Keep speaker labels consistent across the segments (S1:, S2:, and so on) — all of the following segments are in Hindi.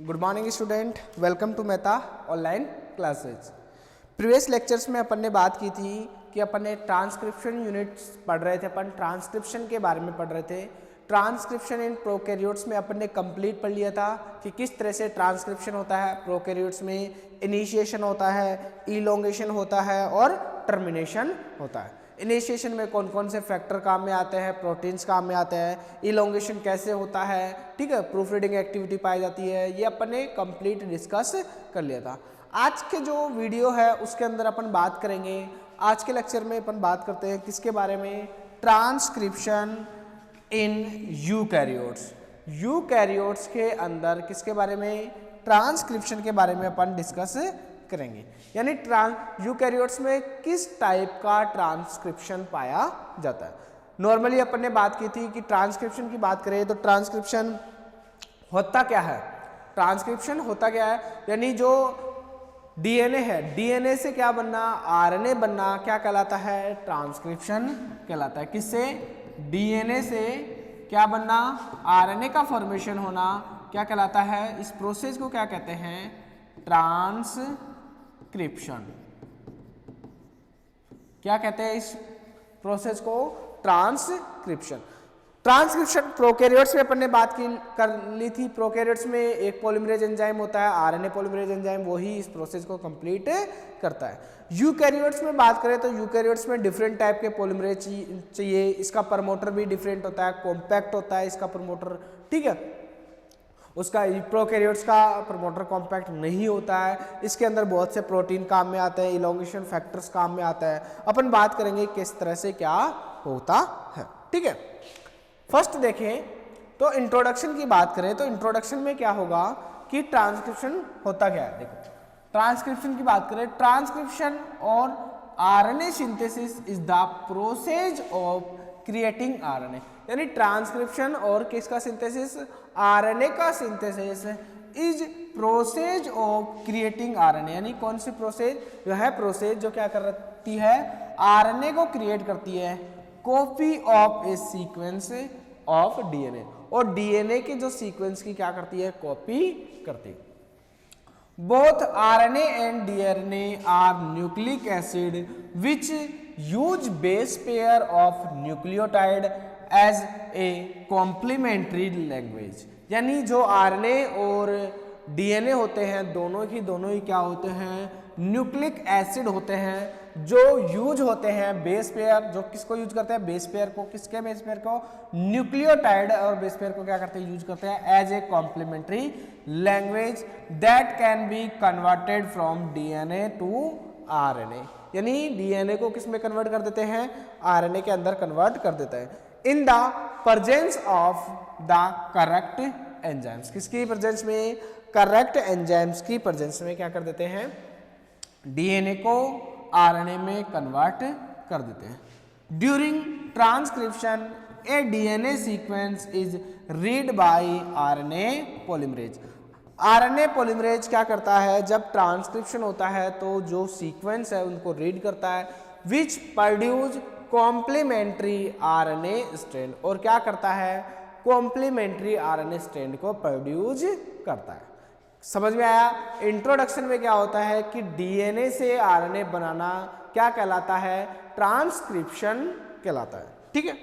S1: Good morning student, welcome to Mehta online classes. Previous lectures में अपन ने बात की थी कि अपन ने ट्रांसक्रिप्शन यूनिट्स पढ़ रहे थे, अपन ट्रांसक्रिप्शन के बारे में पढ़ रहे थे। ट्रांसक्रिप्शन इन प्रोकैरियोट्स में अपन ने कंप्लीट पढ़ लिया था कि किस तरह से ट्रांसक्रिप्शन होता है। प्रोकैरियोट्स में इनिशिएशन होता है, इलोंगेशन होता है और टर्मिनेशन होता है। इनिशिएशन में कौन कौन से फैक्टर काम में आते हैं, प्रोटीन्स काम में आते हैं, इलोंगेशन कैसे होता है, ठीक है, प्रूफ रीडिंग एक्टिविटी पाई जाती है, ये अपन ने कंप्लीट डिस्कस कर लिया था। आज के जो वीडियो है उसके अंदर अपन बात करेंगे, आज के लेक्चर में अपन बात करते हैं किसके बारे में, ट्रांसक्रिप्शन इन यूकैरियोट्स। यूकैरियोट्स के अंदर किसके बारे में, ट्रांसक्रिप्शन के बारे में अपन डिस्कस करेंगे। यानी यूकैरियोट्स में किस टाइप का ट्रांसक्रिप्शन पाया जाता है। नॉर्मली अपन ने बात की थी कि ट्रांसक्रिप्शन की बात करें तो ट्रांसक्रिप्शन होता क्या है, ट्रांसक्रिप्शन होता क्या है, यानी जो डीएनए है, डीएनए से क्या बनना, आरएनए बनना, क्या कहलाता है, ट्रांसक्रिप्शन कहलाता है। किससे, डीएनए से क्या बनना, आरएनए का फॉर्मेशन होना क्या कहलाता है, इस प्रोसेस को क्या कहते हैं, ट्रांसक्रिप्शन। क्या कहते हैं इस प्रोसेस को, ट्रांसक्रिप्शन। ट्रांसक्रिप्शन प्रोकैरियोट्स में अपन ने बात कर ली थी। प्रोकैरियोट्स में एक पॉलीमरेज एंजाइम होता है, आरएनए पॉलीमरेज एंजाइम, वही इस प्रोसेस को कंप्लीट करता है। यूकैरियोट्स में बात करें तो यूकैरियोट्स में डिफरेंट टाइप के पॉलीमरेज चाहिए। इसका प्रमोटर भी डिफरेंट होता है, कॉम्पैक्ट होता है इसका प्रमोटर, ठीक है। उसका प्रोकैरियोट्स का प्रमोटर कॉम्पैक्ट नहीं होता है। इसके अंदर बहुत से प्रोटीन काम में आते हैं, इलोंगेशन फैक्टर्स काम में आता है। अपन बात करेंगे किस तरह से क्या होता है, ठीक है। फर्स्ट देखें तो इंट्रोडक्शन की बात करें तो इंट्रोडक्शन में क्या होगा कि ट्रांसक्रिप्शन होता क्या है। देखो ट्रांसक्रिप्शन की बात करें, ट्रांसक्रिप्शन और RNA synthesis is the process of creating RNA. यानी ट्रांसक्रिप्शन और किसका सिंथेसिस, आरएनए का synthesis is process of creating RNA. यानी कौन सी प्रोसेस, जो है प्रोसेस जो क्या करती है, आरएनए को क्रिएट करती है, copy of A sequence of DNA, और डीएनए के जो सीक्वेंस की क्या करती है, कॉपी करती है। Both RNA and DNA are nucleic acid which use base pair of nucleotide as a complementary language. यानी जो आरएनए और डीएनए होते हैं दोनों ही क्या होते हैं, न्यूक्लिक एसिड होते हैं, जो यूज होते हैं बेस पेयर। जो किसको यूज करते हैं, बेस पेयर को, किसके बेस पेयर को, न्यूक्लियोटाइड, और बेस पेयर को क्या करते हैं, यूज करते हैं as a complementary language that can be converted from DNA to RNA. यानी डीएनए को किस में कन्वर्ट कर देते हैं, आरएनए के अंदर कन्वर्ट कर देते हैं in the presence of the correct enzymes. किसकी प्रेजेंस में, करेक्ट एंजाइम्स की प्रेजेंस में क्या कर देते हैं, डीएनए को आरएनए में कन्वर्ट कर देते हैं। During transcription A DNA sequence is read by RNA polymerase. RNA polymerase क्या करता है, जब ट्रांसक्रिप्शन होता है तो जो सीक्वेंस है उनको रीड करता है, which produce complementary RNA strand, और क्या करता है, कॉम्प्लीमेंट्री आरएनए स्ट्रैंड को प्रोड्यूस करता है। समझ में आया। इंट्रोडक्शन में क्या होता है कि डीएनए से आरएनए बनाना क्या कहलाता है, ट्रांसक्रिप्शन कहलाता है, ठीक है।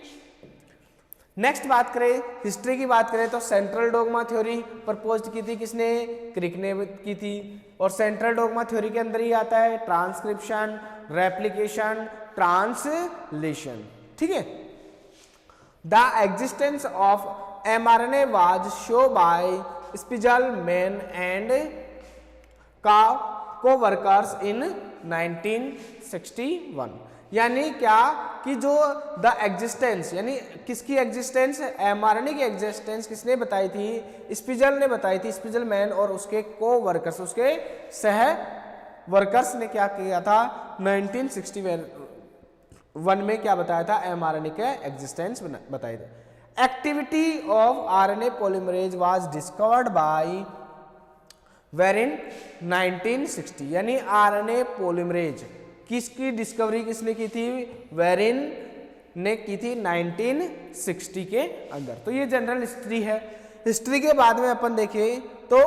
S1: नेक्स्ट बात करें, हिस्ट्री की बात करें तो सेंट्रल डोगमा थ्योरी प्रपोज की थी किसने, क्रिक ने की थी, और सेंट्रल डोगमा थ्योरी के अंदर ही आता है ट्रांसक्रिप्शन, रेप्लिकेशन, ट्रांसलेशन, ठीक है। The existence of mRNA was show by Spiegelman and co-workers in 1961। यानी क्या कि जो द एग्जिस्टेंस, यानी किसकी एग्जिस्टेंस, एमआरएनए की एग्जिस्टेंस किसने बताई थी, स्पिजल ने बताई थी। स्पिजलमैन और उसके को-वर्कर्स, उसके सह वर्कर्स ने क्या किया था, 1961 में क्या बताया था, एमआरएनए के एग्जिस्टेंस बताई थी। Activity of RNA polymerase was discovered by Verin 1960। यानी आरएनए पॉलीमरेज किसकी डिस्कवरी किसने की थी, वेरिन ने की थी 1960 के अंदर। तो ये जनरल हिस्ट्री है। हिस्ट्री के बाद में अपन देखें तो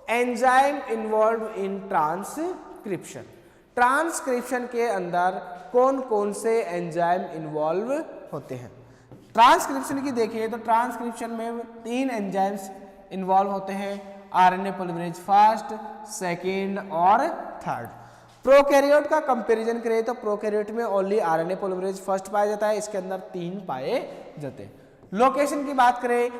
S1: enzyme involve in transcription. Transcription के अंदर कौन कौन से एंजाइम इन्वॉल्व होते हैं? ट्रांसक्रिप्शन की देखिए तो ट्रांसक्रिप्शन में 3 एंजाइम्स इन्वॉल्व होते हैं, आरएनए पॉलीमरेज फर्स्ट, सेकेंड और थर्ड। प्रोकैरियोट का कंपैरिजन करें तो प्रोकैरियोट में ओनली आरएनए पॉलीमरेज फर्स्ट पाया जाता है, इसके अंदर 3 पाए जाते हैं। लोकेशन की बात करें,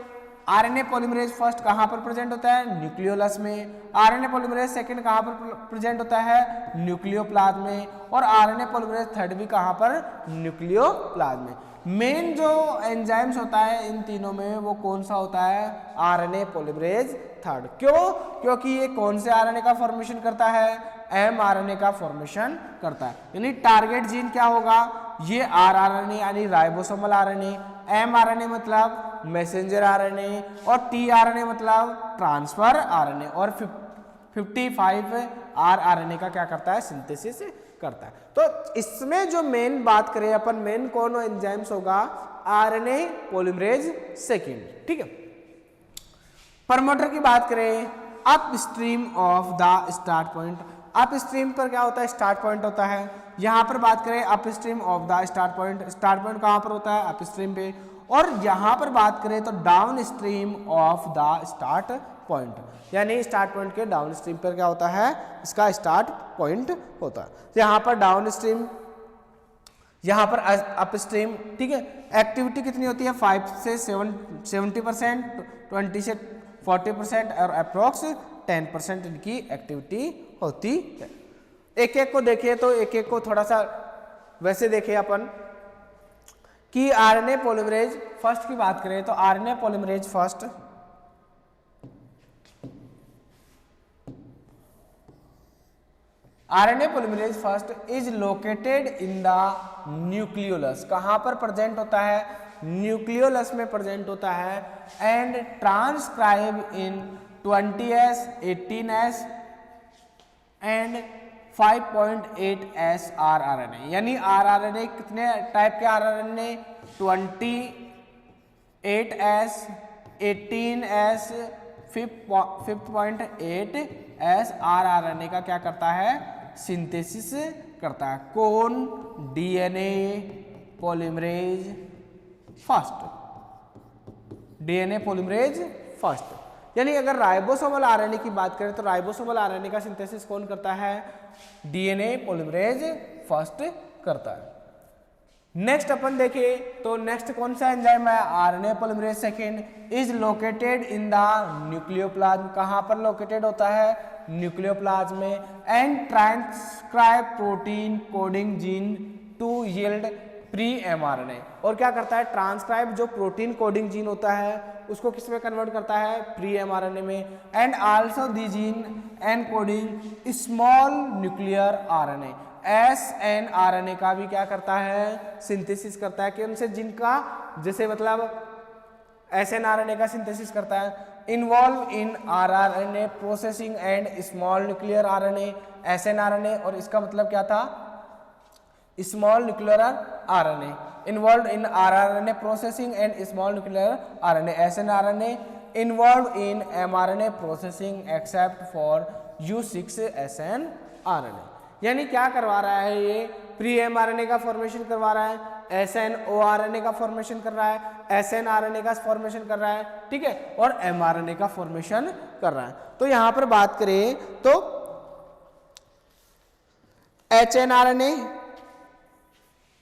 S1: आरएनए पॉलीमरेज फर्स्ट कहां पर प्रेजेंट होता है? न्यूक्लियोलस में। आरएनए पॉलीमरेज सेकंड कहां पर प्रेजेंट होता है? न्यूक्लियोप्लाज्म में। और आरएनए पॉलीमरेज थर्ड भी कहां पर? न्यूक्लियोप्लाज्म में। मेन जो एंजाइम्स होता है इन तीनों में वो कौन सा होता है? RNA polymerase third. क्यों? क्योंकि ये कौन से आरएनए का फॉर्मेशन करता है? mRNA का फॉर्मेशन करता है। यानी टारगेट जीन क्या होगा? ये rRNA यानी राइबोसोमल आरएनए, mRNA मतलब मैसेंजर आरएनए और tRNA मतलब ट्रांसफर आरएनए और 55 rRNA का क्या करता है? सिंथेसिस करता है। तो इसमें जो मेन बात करें अपन, मेन कौन एंजाइम्स होगा? आरएनए पॉलीमरेज सेकेंड, ठीक है। प्रमोटर की बात करें, up stream of the start point. Up stream पर क्या होता है? स्टार्ट पॉइंट होता है। यहां पर बात करें up stream of the start point, start point कहां पर होता है? अप स्ट्रीम पे। और यहां पर बात करें तो down stream of the start point, यानी स्टार्ट पॉइंट के डाउन स्ट्रीम पर क्या होता है? इसका स्टार्ट पॉइंट होता है। तो यहां पर डाउन स्ट्रीम, यहां पर अप स्ट्रीम, ठीक है। एक्टिविटी कितनी होती है? 5 से 70%, 20 से 40% और अप्रोक्स 10% इनकी एक्टिविटी होती है। एक एक को देखिए तो एक एक को थोड़ा सा वैसे देखिए अपन कि आरएनए पॉलीमरेज फर्स्ट की बात करें तो RNA polymerase first RNA polymerase first is located in the nucleolus. कहां पर प्रेजेंट होता है? न्यूक्लियोलस में प्रेजेंट होता है। And transcribe in 20S, 18S and 5.8S rRNA। यानी rRNA कितने टाइप के rRNA? 28S, 18S, 5.8S rRNA का क्या करता है? सिंथेसिस करता है। कौन? DNA polymerase first, DNA polymerase first. यानी अगर राइबोसोमल आरएनए की बात करें तो राइबोसोमल आरएनए का सिंथेसिस कौन करता है? डीएनए पॉलीमरेज फर्स्ट करता है। नेक्स्ट अपन देखें तो नेक्स्ट कौन सा एंजाइम है? RNA polymerase second is located in the nucleoplasm. कहां पर लोकेटेड होता है? न्यूक्लियोप्लाज्म में। And transcribe protein coding gene to yield pre mRNA. और क्या करता है? ट्रांसक्राइब जो प्रोटीन कोडिंग जीन होता है उसको किस में कन्वर्ट करता है? प्री एमआरएनए में। And also the gene encoding small nuclear RNA, snRNA का भी क्या करता है? सिंथेसिस करता है। कौन से जीन का? जैसे मतलब एसएनआरएनए का सिंथेसिस करता है। Involve in rRNA processing and small nuclear RNA, snRNA. और इसका मतलब क्या था? Small nuclear RNA. Involve in rRNA processing and small nuclear RNA, snRNA. Involve in mRNA processing except for U6SNRNA। यानी क्या करवा रहा है ये? प्री एमआरएनए का फॉर्मेशन करवा रहा है, SNORNA का फॉर्मेशन कर रहा है, SNRNA का फॉर्मेशन कर रहा है, ठीक है, और एमआरएनए का फॉर्मेशन कर रहा है। तो यहां पर बात करें तो HNRNA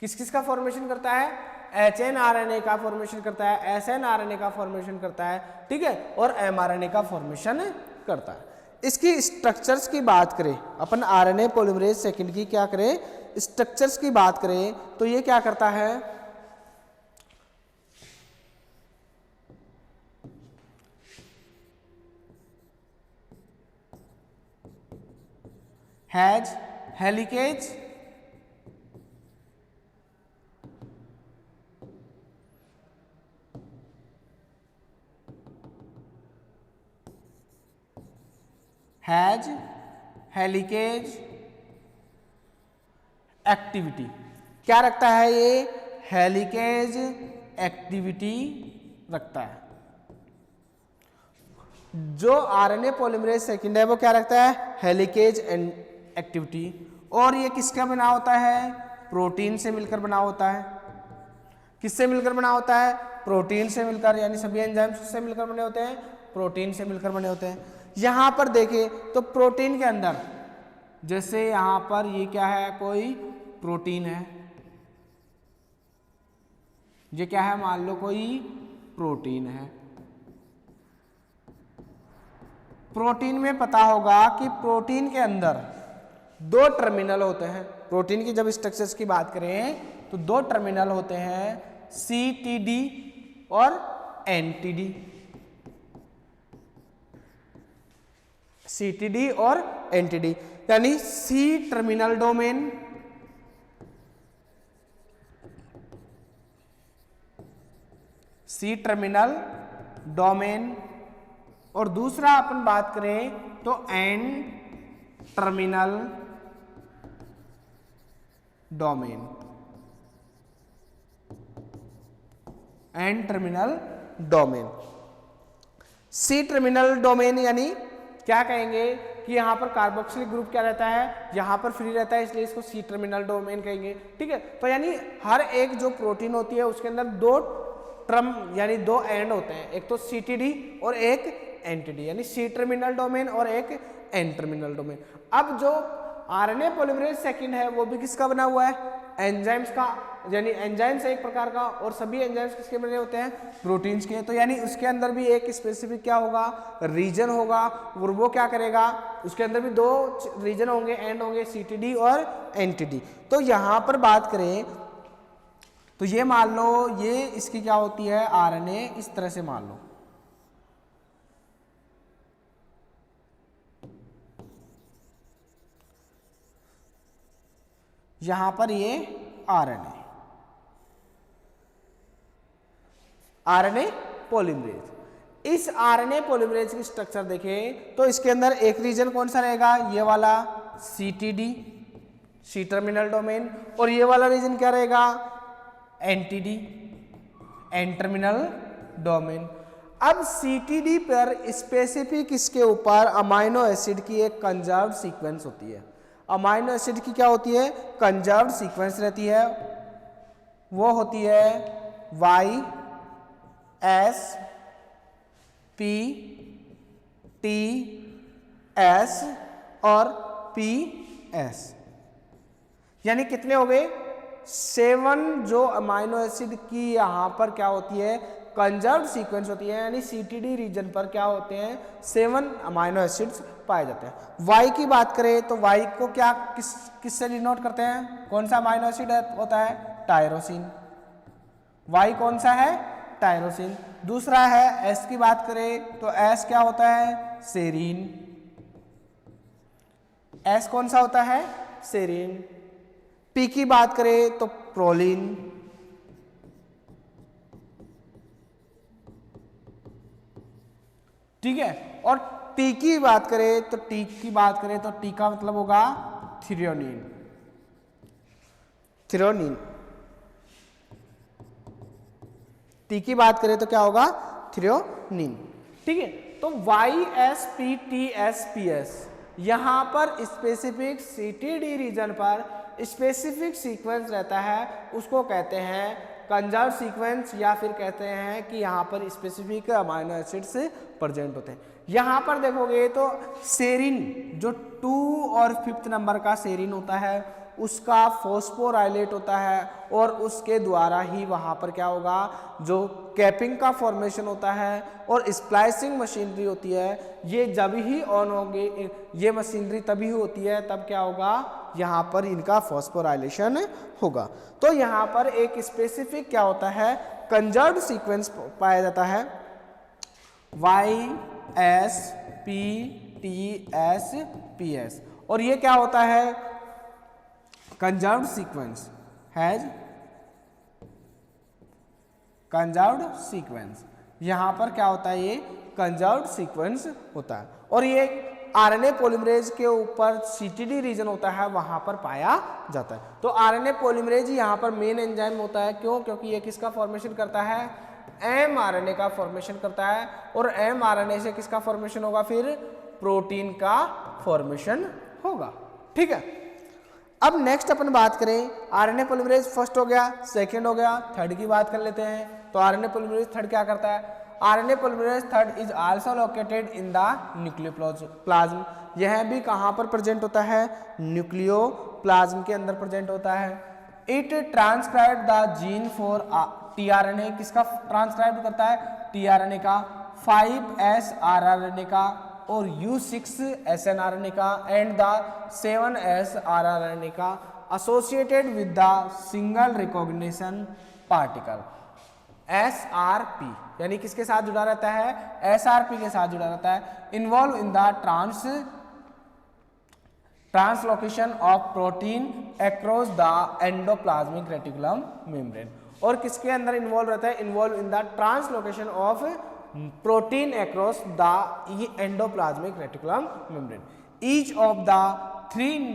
S1: किस किस का फॉर्मेशन करता है? HNRNA का फॉर्मेशन करता है, SNRNA का फॉर्मेशन करता है, ठीक है, और mRNA का फॉर्मेशन करता है। इसकी स्ट्रक्चर्स की बात करें अपन, आरएनए पॉलीमरेज सेकेंड की क्या करें? स्ट्रक्चर्स की बात करें तो ये क्या करता है? Has helicase, has helicase activity. क्या रखता है ये? हेलिकेज एक्टिविटी रखता है। जो आरएनए पॉलीमरेज सेकेंड है वो क्या रखता है, हेलिकेज एंड एक्टिविटी, और ये किसका बना होता है, प्रोटीन से मिलकर बना होता है। किससे मिलकर बना होता है, प्रोटीन से मिलकर, यानी सभी एंजाइम्स से मिलकर बने होते हैं, प्रोटीन से मिलकर बने होते हैं। यहां पर देखें तो प्रोटीन के अंदर, जैसे यहां पर ये क्या है, कोई प्रोटीन है, ये क्या है, मान लो कोई प्रोटीन है। प्रोटीन में पता होगा कि प्रोटीन के अंदर दो टर्मिनल होते हैं। प्रोटीन की जब स्ट्रक्चर्स की बात करें तो दो टर्मिनल होते हैं, CTD और NTD। CTD और NTD यानी C terminal domain, C terminal domain, और दूसरा अपन बात करें तो N terminal domain, N terminal domain. C terminal domain यानी क्या कहेंगे कि यहां पर कार्बोक्सिलिक ग्रुप क्या रहता है, यहां पर फ्री रहता है, इसलिए इसको C टर्मिनल डोमेन कहेंगे। ठीक है, तो यानी हर एक जो प्रोटीन होती है उसके अंदर दो टर्म यानी दो एंड होते हैं, एक तो CTD और एक NTD, यानी C टर्मिनल डोमेन और एक N टर्मिनल डोमेन। अब जो आरएनए पॉलीमरेज सेकेंड है वो भी किसका बना हुआ है, एंजाइम्स का, यानी एंजाइम्स एक प्रकार का, और सभी एंजाइम्स किसके बने होते हैं, प्रोटीन्स के। तो यानी उसके अंदर भी एक स्पेसिफिक क्या होगा, रीजन होगा, और वो क्या करेगा, उसके अंदर भी दो रीजन होंगे, एंड होंगे, CTD और NTD। तो यहां पर बात करें तो ये मान लो ये इसकी क्या होती है, आरएनए, इस तरह से मान लो, यहां पर ये आरएनए पॉलीमरेज। इस आरएनए पॉलीमरेज की स्ट्रक्चर देखें तो इसके अंदर एक रीजन कौन सा रहेगा, ये वाला CTD, C टर्मिनल डोमेन, और ये वाला रीजन क्या रहेगा, NTD, N टर्मिनल डोमेन। अब CTD पर स्पेसिफिक इसके ऊपर अमाइनो एसिड की एक कंजर्व्ड सीक्वेंस होती है। अमाइनो एसिड की क्या होती है, कंजर्व्ड सीक्वेंस रहती है, वो होती है YS PTS और PS। यानी कितने हो गए, 7 जो अमाइनो एसिड की यहां पर क्या होती है, कंजर्व्ड सीक्वेंस होती है, यानी CTD रीजन पर क्या होते हैं, 7 अमाइनो एसिड्स पाए जाते हैं। Y की बात करें तो Y को क्या किससे डिनोट करते हैं, कौन सा अमाइनो एसिड होता है, टायरोसिन। Y कौन सा है, टायरोसिन। दूसरा है S की बात करें तो S क्या होता है, सेरीन। S कौन सा होता है, सेरीन। P की बात करें तो प्रोलिन। ठीक है, और T की बात करें तो T का मतलब होगा थ्रियोनिन। T की बात करें तो क्या होगा, थ्रियोनिन। ठीक है, तो YSPTSPS यहां पर स्पेसिफिक CTD रीजन पर स्पेसिफिक सीक्वेंस रहता है, उसको कहते हैं कंजर्व सीक्वेंस, या फिर कहते हैं कि यहाँ पर स्पेसिफिक अमाइनो एसिड्स प्रेजेंट होते हैं। यहाँ पर देखोगे तो सेरिन, जो 2 और 5th नंबर का सेरिन होता है, उसका फॉस्फोराइलेट होता है, और उसके द्वारा ही वहाँ पर क्या होगा, जो कैपिंग का फॉर्मेशन होता है और स्प्लाइसिंग मशीनरी होती है, ये जब ही ऑन होंगे, ये मशीनरी तभी होती है, तब क्या होगा, यहाँ पर इनका फॉस्फोराइलेशन होगा। तो यहाँ पर एक स्पेसिफिक क्या होता है, कंजर्व्ड सीक्वेंस पाया जाता है, YSPTSPS, और ये क्या होता है, conserved sequence, has conserved sequence. यहां पर क्या होता है, ये कंजर्व्ड सीक्वेंस होता है, और ये आरएनए पॉलीमरेज के ऊपर CTD रीजन होता है, वहां पर पाया जाता है। तो आरएनए पॉलीमरेज यहां पर मेन एंजाइम होता है, क्यों, क्योंकि ये किसका फॉर्मेशन करता है, mRNA का फॉर्मेशन करता है, और mRNA से किसका फॉर्मेशन होगा, फिर प्रोटीन का फॉर्मेशन होगा। ठीक है, अब नेक्स्ट अपन बात करें आरएनए पॉलीमरेज फर्स्ट हो गया, सेकंड हो गया, थर्ड की बात कर लेते हैं। तो आरएनए पॉलीमरेज थर्ड क्या करता है, RNA polymerase third is also located in the nucleoplasm. यह भी कहाँ पर प्रेजेंट होता है, न्यूक्लियोप्लाज्म के अंदर प्रेजेंट होता है। It transcribe the gene for tRNA, किसका ट्रांसक्राइब करता है, टीआरएनए का, 5S आरआरएनए का और U6 SNRNA का एंड द 7S rRNA का associated with the single recognition particle SRP, यानी किसके साथ जुड़ा रहता है, SRP के साथ जुड़ा रहता है। Involve in the translocation of protein across the endoplasmic reticulum membrane, और किसके अंदर इन्वॉल्व रहता है, involve in the translocation of protein across the endoplasmic reticulum membrane. Each of the 3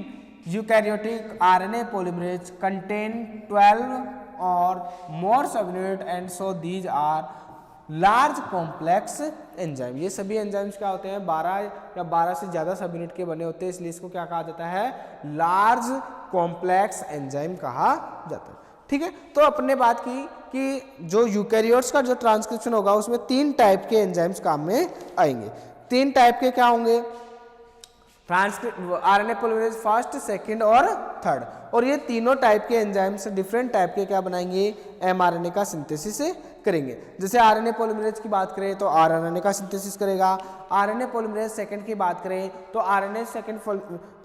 S1: eukaryotic RNA polymerase contain 12 or more subunit, and so these are large complex enzyme। ये सभी एंजाइम्स क्या होते हैं, 12 या 12 से ज़्यादा सब यूनिट के बने होते हैं, इसलिए इसको क्या कहा जाता है, लार्ज कॉम्प्लेक्स एंजाइम कहा जाता है। ठीक है, तो अपने बात की कि जो यूकैरियोट्स का जो ट्रांसक्रिप्शन होगा उसमें 3 टाइप के एंजाइम्स काम में आएंगे। 3 टाइप के क्या होंगे, आरएनए पॉलीमरेज फर्स्ट, सेकंड और थर्ड, और ये तीनों टाइप के एंजाइम्स डिफरेंट टाइप के क्या बनाएंगे, एमआरएनए का सिंथेसिस करेंगे। जैसे आरएनए पॉलीमरेज की बात करें तो आरएनए का सिंथेसिस करेगा, आरएनए पॉलीमरेज सेकंड की बात करें तो आरएनए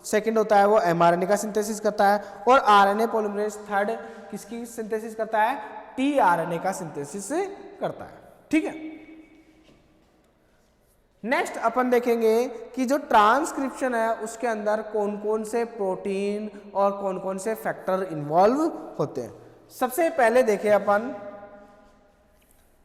S1: सेकंड होता है वो एमआरएनए का सिंथेसिस करता है, और आरएनए पॉलीमरेज थर्ड किसकी सिंथेसिस करता है, टीआरएनए का सिंथेसिस करता है। ठीक है, नेक्स्ट अपन देखेंगे कि जो ट्रांसक्रिप्शन है उसके अंदर कौन कौन से प्रोटीन और कौन कौन से फैक्टर इन्वॉल्व होते हैं। सबसे पहले देखें अपन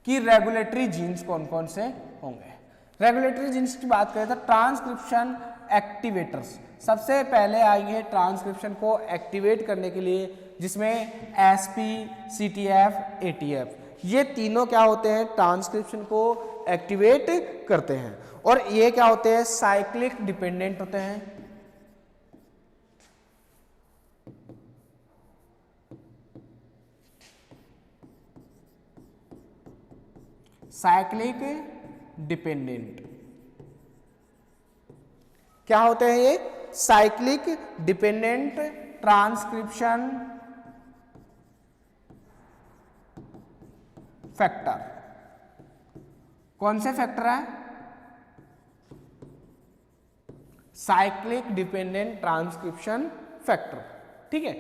S1: कि रेगुलेटरी जीन्स कौन कौन से होंगे। रेगुलेटरी जीन्स की बात करें तो ट्रांसक्रिप्शन एक्टिवेटर्स सबसे पहले आएंगे ट्रांसक्रिप्शन को एक्टिवेट करने के लिए, जिसमें एसपी, सीटीएफ, एटीएफ, ये तीनों क्या होते हैं, ट्रांसक्रिप्शन को एक्टिवेट करते हैं, और ये क्या होते हैं, साइक्लिक डिपेंडेंट होते हैं। साइक्लिक डिपेंडेंट क्या होते हैं, ये साइक्लिक डिपेंडेंट ट्रांसक्रिप्शन फैक्टर। कौन से फैक्टर है, साइक्लिक डिपेंडेंट ट्रांसक्रिप्शन फैक्टर। ठीक है,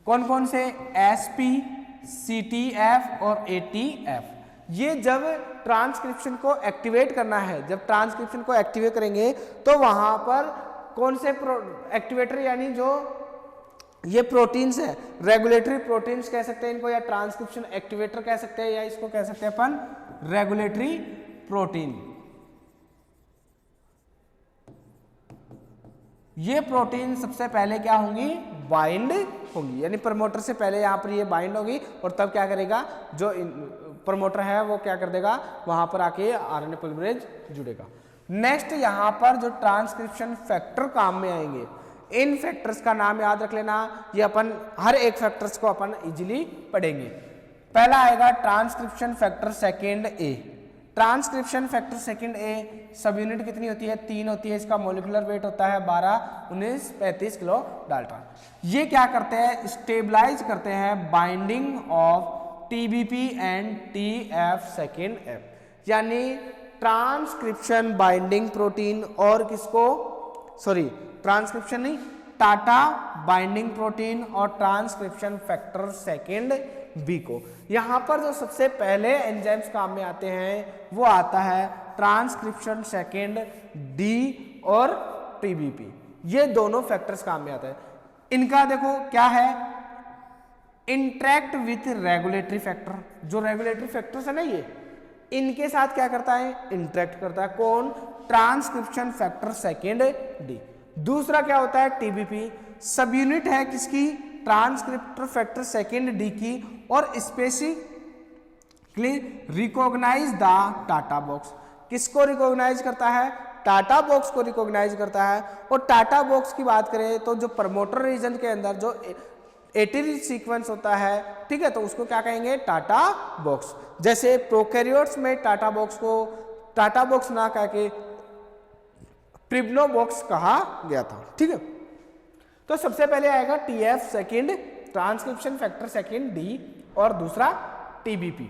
S1: कौन कौन से, एसपी, सीटीएफ और एटीएफ। ये जब ट्रांसक्रिप्शन को एक्टिवेट करना है, जब ट्रांसक्रिप्शन को एक्टिवेट करेंगे तो वहां पर कौन से एक्टिवेटर, यानी जो ये प्रोटीन्स है, रेगुलेटरी प्रोटीन्स कह सकते हैं इनको, या ट्रांसक्रिप्शन एक्टिवेटर कह सकते हैं, या इसको कह सकते हैं अपन रेगुलेटरी प्रोटीन। ये प्रोटीन सबसे पहले क्या होंगी, बाइंड होंगी, यानी प्रमोटर से पहले यहां पर ये बाइंड होगी, और तब क्या करेगा, जो प्रमोटर है वो क्या कर देगा, वहां पर आके आरएनए पॉलीमरेज जुड़ेगा। नेक्स्ट यहां पर जो ट्रांसक्रिप्शन फैक्टर काम में आएंगे, इन फैक्टर्स का नाम याद रख लेना, ये अपन हर एक फैक्टर्स को अपन इजीली पढ़ेंगे। पहला आएगा ट्रांसक्रिप्शन फैक्टर सेकंड ए। ट्रांसक्रिप्शन फैक्टर सेकंड ए सब यूनिट कितनी होती है, 3 होती है, इसका मोलिकुलर वेट होता है 12, 19, 35 किलो डाल्टन। ये क्या करते हैं, स्टेबलाइज करते हैं binding of TBP and TF second F, यानी ट्रांसक्रिप्शन बाइंडिंग प्रोटीन और किसको, सॉरी ट्रांसक्रिप्शन नहीं, टाटा बाइंडिंग प्रोटीन और ट्रांसक्रिप्शन फैक्टर सेकंड बी को। यहां पर जो सबसे पहले एंजाइम्स काम में आते हैं वो आता है ट्रांसक्रिप्शन सेकंड डी और टीबीपी, ये दोनों फैक्टर्स काम में आते हैं। इनका देखो क्या है, इंटरेक्ट विथ रेगुलेटरी फैक्टर, जो रेगुलेटरी फैक्टर्स है ना ये, इनके साथ क्या करता है, इंटरेक्ट करता है। कौन, ट्रांसक्रिप्शन फैक्टर सेकंड डी। दूसरा क्या होता है, टीबीपी, सब यूनिट है किसकी, ट्रांसक्रिप्टर फैक्टर सेकंड डी की, और specifically clear, recognise the TATA box, किसको रिकॉग्नाइज करता है, टाटा बॉक्स को रिकॉग्नाइज करता है। और टाटा बॉक्स की बात करें तो जो प्रमोटर रीजन के अंदर जो एटीरी सीक्वेंस होता है, ठीक है, तो उसको क्या कहेंगे, टाटा बॉक्स। जैसे प्रोकैरियोट्स में टाटा बॉक्स को टाटा बॉक्स ना कह के प्रिब्नो बॉक्स कहा गया था, ठीक है। तो सबसे पहले आएगा TF second, transcription factor second D, और दूसरा टीबीपी।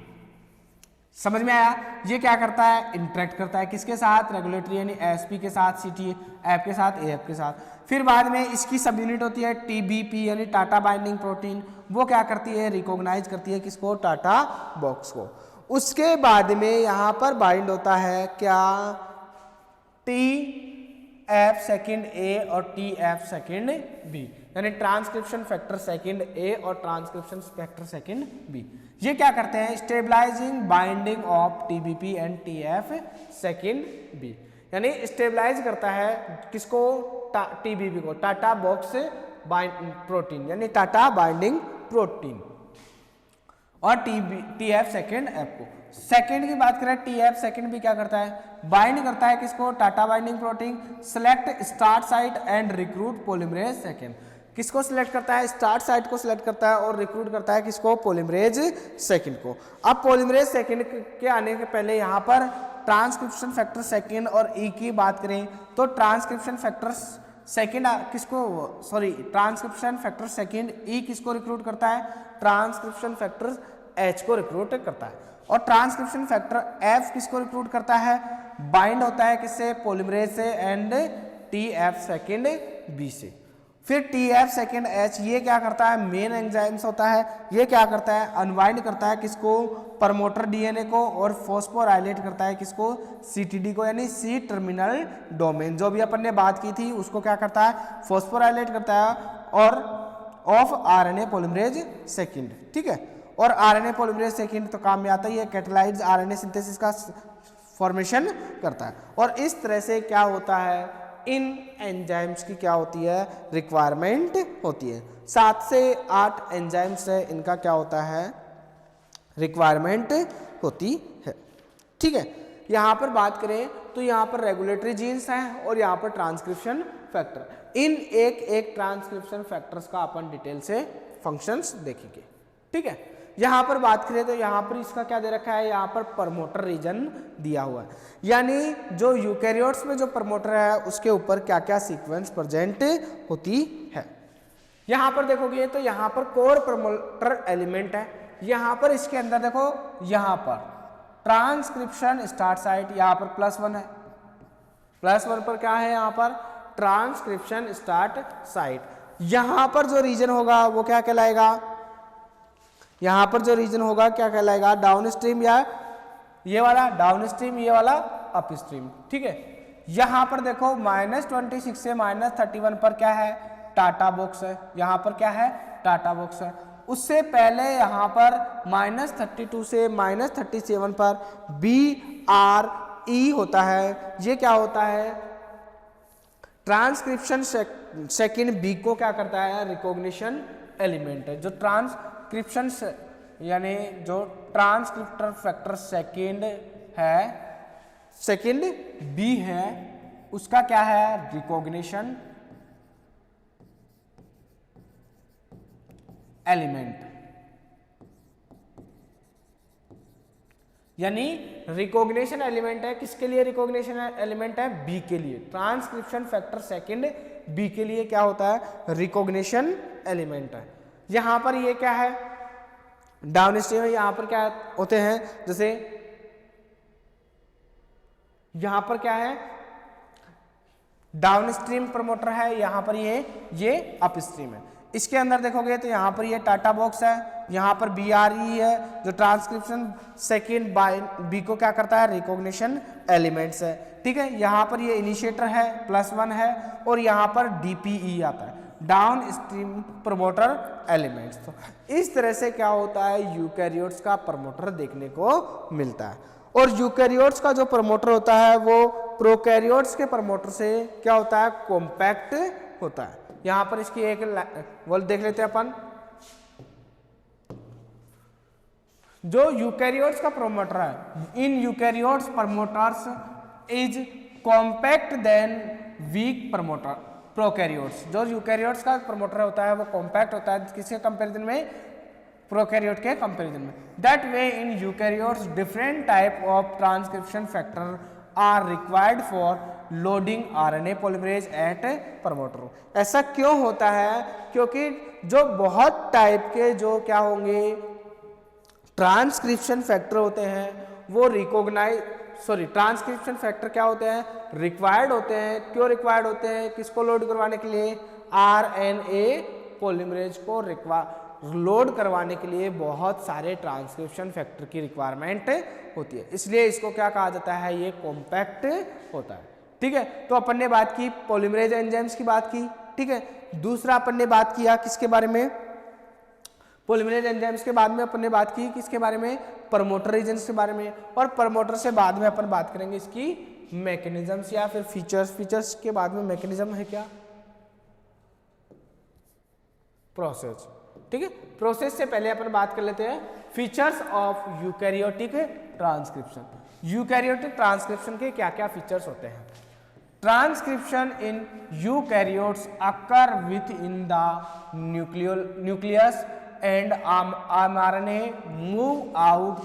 S1: समझ में आया, ये क्या करता है, इंटरेक्ट करता है किसके साथ, रेगुलेटरी यानी एसपी के साथ, सीटी एफ के साथ, एएफ के साथ। फिर बाद में इसकी सब यूनिट होती है टीबीपी यानी टाटा बाइंडिंग प्रोटीन, वो क्या करती है, रिकॉग्नाइज करती है किसको, टाटा बॉक्स को। उसके बाद में यहां पर बाइंड होता है क्या, टी एफ सेकेंड ए और टी एफ सेकेंड बी, यानी ट्रांसक्रिप्शन फैक्टर सेकेंड ए और ट्रांसक्रिप्शन फैक्टर सेकेंड बी। ये क्या करते हैं, stabilising binding of TBP and TF second B, यानी स्टेबलाइज करता है किसको, टीबीपी को, टाटा बॉक्स प्रोटीन यानी टाटा बाइंडिंग प्रोटीन, और टीएफ सेकेंड एफ को। सेकेंड की बात करें, टीएफ सेकेंड भी क्या करता है, बाइंड करता है किसको, Tata binding protein, select start site and recruit polymerase second, किसको सिलेक्ट करता है, स्टार्ट साइट को सिलेक्ट करता है और रिक्रूट करता है किसको, पॉलीमरेज सेकेंड को। अब पॉलीमरेज सेकेंड के आने के पहले यहाँ पर ट्रांसक्रिप्शन फैक्टर सेकेंड और ई की बात करें तो ट्रांसक्रिप्शन फैक्टर सेकेंड किसको, sorry transcription factor second E किसको रिक्रूट करता है, ट्रांसक्रिप्शन फैक्टर एच को रिक्रूट करता है, और ट्रांसक्रिप्शन फैक्टर एफ किसको रिक्रूट करता है, बाइंड होता है किससे, पॉलीमरेज से and T F second B से। फिर टी एफ सेकेंड एच ये क्या करता है, मेन एंजाइम्स होता है, ये क्या करता है, अनवाइंड करता है किसको, प्रमोटर डीएनए को, और फॉस्फोराइलेट करता है किसको, सीटीडी को, यानी सी टर्मिनल डोमेन, जो भी अपन ने बात की थी उसको क्या करता है, फॉस्फोराइलेट करता है, और ऑफ आरएनए पॉलीमरेज सेकेंड, ठीक है। और आरएनए पॉलीमरेज सेकेंड तो काम में आता ही है, कैटालाइज्ड आरएनए सिंथेसिस का फॉर्मेशन करता है। और इस तरह से क्या होता है, इन एंजाइम्स की क्या होती है, रिक्वायरमेंट होती है। 7 से 8 एंजाइम्स है, इनका क्या होता है, रिक्वायरमेंट होती है, ठीक है। यहाँ पर बात करें तो यहाँ पर रेगुलेटरी जीन्स हैं और यहाँ पर ट्रांसक्रिप्शन फैक्टर, इन एक एक ट्रांसक्रिप्शन फैक्टर्स का अपन डिटेल से फंक्शंस देखेंगे, ठीक है। यहाँ पर बात करें तो यहाँ पर इसका क्या दे रखा है, यहाँ पर प्रमोटर रीजन दिया हुआ है, यानी जो यूकैरियोट्स में जो प्रमोटर है उसके ऊपर क्या क्या सीक्वेंस प्रेजेंट होती है। यहाँ पर देखोगे तो यहाँ पर कोर प्रमोटर एलिमेंट है, यहाँ पर इसके अंदर देखो, यहाँ पर ट्रांसक्रिप्शन स्टार्ट साइट, यहाँ पर +1 है, +1 पर क्या है, यहाँ पर ट्रांसक्रिप्शन स्टार्ट साइट। यहाँ पर जो रीजन होगा वो क्या कहलाएगा, यहाँ पर जो रीजन होगा क्या कहलाएगा, डाउनस्ट्रीम, या ये वाला डाउनस्ट्रीम, ये वाला अपस्ट्रीम, ठीक है। यहाँ पर देखो -26 से -31 पर क्या है, टाटा बॉक्स है, यहाँ पर क्या है, टाटा बॉक्स है। उससे पहले यहाँ पर -32 से -37 पर BRE होता है, ये क्या होता है, ट्रांसक्रिप्शन सेकेंड बी को क्या करता है, रिकॉग्निशन एलिमेंट है। जो ट्रांसक्रिप्शन यानी जो ट्रांसक्रिप्टर फैक्टर सेकेंड है, सेकेंड बी है, उसका क्या है, रिकॉग्निशन एलिमेंट, यानी रिकॉग्निशन एलिमेंट है, किसके लिए रिकॉग्निशन एलिमेंट है, बी के लिए, ट्रांसक्रिप्शन फैक्टर सेकेंड बी के लिए क्या होता है, रिकॉग्निशन एलिमेंट है। यहां पर ये क्या है, डाउनस्ट्रीम है, यहां पर क्या होते हैं, जैसे यहां पर क्या है, डाउनस्ट्रीम प्रमोटर है, यहां पर ये अपस्ट्रीम है। इसके अंदर देखोगे तो यहाँ पर ये टाटा बॉक्स है, यहाँ पर BRE है जो ट्रांसक्रिप्शन सेकेंड बी को क्या करता है, रिकॉग्निशन एलिमेंट्स है, ठीक है। यहाँ पर ये इनिशिएटर है, +1 है, और यहाँ पर DPE आता है, डाउन स्ट्रीम प्रमोटर एलिमेंट्स। तो इस तरह से क्या होता है, यूकैरियोट्स का प्रमोटर देखने को मिलता है। और यूकैरियोट्स का जो प्रमोटर होता है वो प्रोकैरियोट्स के प्रमोटर से क्या होता है, कॉम्पैक्ट होता है। यहां पर इसकी एक वो देख लेते हैं अपन, जो यूकैरियोट्स का प्रोमोटर है, in eukaryotes promoters is compact than weak promoter prokaryotes. जो यूकैरियोट्स का प्रमोटर होता है वो कॉम्पैक्ट होता है किसके कंपैरिजन में, प्रोकैरियोट के कंपैरिजन में। That way in eukaryotes different type of transcription factor are required for loading RNA polymerase at promoter. ऐसा क्यों होता है, क्योंकि जो बहुत टाइप के जो क्या होंगे ट्रांसक्रिप्शन फैक्टर होते हैं वो ट्रांसक्रिप्शन फैक्टर क्या होते हैं, रिक्वायर्ड होते हैं। क्यों रिक्वायर्ड होते हैं, किसको लोड करवाने के लिए, आरएनए पॉलीमरेज को लोड करवाने के लिए बहुत सारे ट्रांसक्रिप्शन फैक्टर की रिक्वायरमेंट होती है, इसलिए इसको क्या कहा जाता है, ये कॉम्पैक्ट होता है। ठीक है, तो अपन ने बात की पॉलीमरेज एंजाइम्स की बात की। ठीक है, दूसरा अपन ने बात किया किसके बारे में, पॉलीमरेज एंजाइम्स के बाद में अपन ने बात की किसके बारे में, प्रमोटर रीजन्स के बारे में। और प्रमोटर से बाद में अपन बात करेंगे इसकी मैकेनिज्म्स या फिर फीचर्स। फीचर्स के बाद में मैकेनिज्म है क्या, प्रोसेस। ठीक है, प्रोसेस से पहले अपन बात कर लेते हैं features of eukaryotic transcription. Eukaryotic transcription के क्या क्या फीचर्स होते हैं। Transcription in eukaryotes occur with in the nucleus and mRNA move out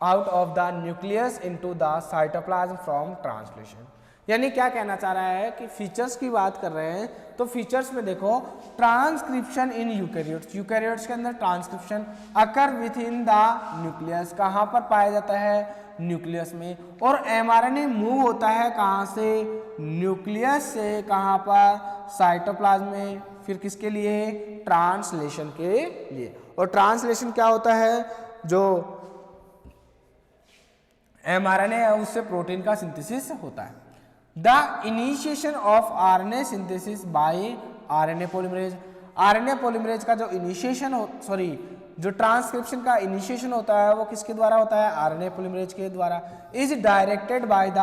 S1: of the nucleus into the cytoplasm from translation। यानी क्या कहना चाह रहा है कि फीचर्स की बात कर रहे हैं, तो फीचर्स में देखो ट्रांसक्रिप्शन इन यूकैरियोट्स, यूकैरियोट्स के अंदर transcription occur with in the nucleus, कहाँ पर पाया जाता है, न्यूक्लियस में। और एमआरएनए मूव होता है कहाँ से, न्यूक्लियस से कहाँ पर, साइटोप्लाज्म में। फिर किसके लिए, ट्रांसलेशन के लिए। और ट्रांसलेशन क्या होता है, जो एमआरएनए है उससे प्रोटीन का सिंथेसिस होता है। The initiation of RNA synthesis by RNA polymerase. RNA polymerase का जो इनिशिएशन जो ट्रांसक्रिप्शन का इनिशिएशन होता है वो किसके द्वारा होता है, आरएनए पॉलीमरेज के द्वारा। Is directed by the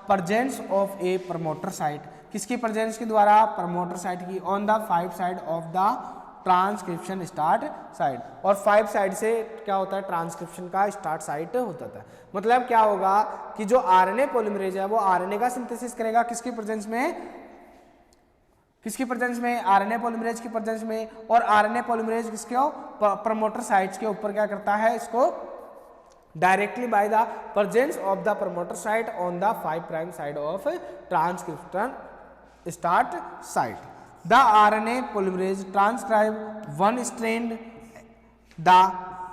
S1: presence of A promoter site, किसकी प्रेजेंस के द्वारा, प्रमोटर साइट की, on the 5 side of the transcription start site. और 5 साइड से क्या होता है, ट्रांसक्रिप्शन का स्टार्ट साइट हो जाता है। मतलब क्या होगा कि जो आरएनए पॉलीमरेज है वो आरएनए का सिंथेसिस करेगा किसकी प्रेजेंस में, किसकी प्रेजेंस में, आरएनए पॉलीमरेज की प्रेजेंस में। और आरएनए पॉलीमरेज किसके प्रमोटर साइट्स के ऊपर क्या करता है, इसको directly by the presence of the promoter site on the 5 prime side of transcription start site. The RNA polymerase transcribe one strand the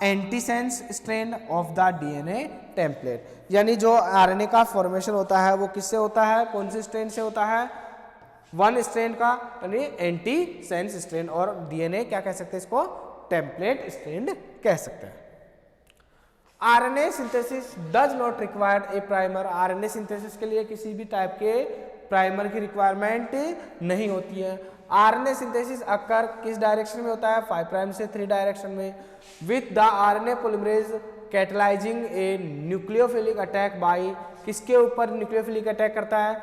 S1: antisense strand of the DNA template. यानी जो आरएनए का फॉर्मेशन होता है वो किससे होता है, कौन से स्ट्रैंड से होता है, वन स्ट्रैंड का, यानी एंटीसेंस स्ट्रैंड। और डीएनए क्या कह सकते हैं, इसको टेम्पलेट स्ट्रैंड कह सकते हैं। RNA synthesis does not required A primer. RNA synthesis के लिए किसी भी टाइप के प्राइमर की रिक्वायरमेंट नहीं होती है। आरएनए सिंथेसिस अकर किस डायरेक्शन में होता है, 5 प्राइम से 3 डायरेक्शन में। With the RNA polymerase catalysing A nucleophilic attack by, किसके ऊपर न्यूक्लियोफिलिक अटैक करता है,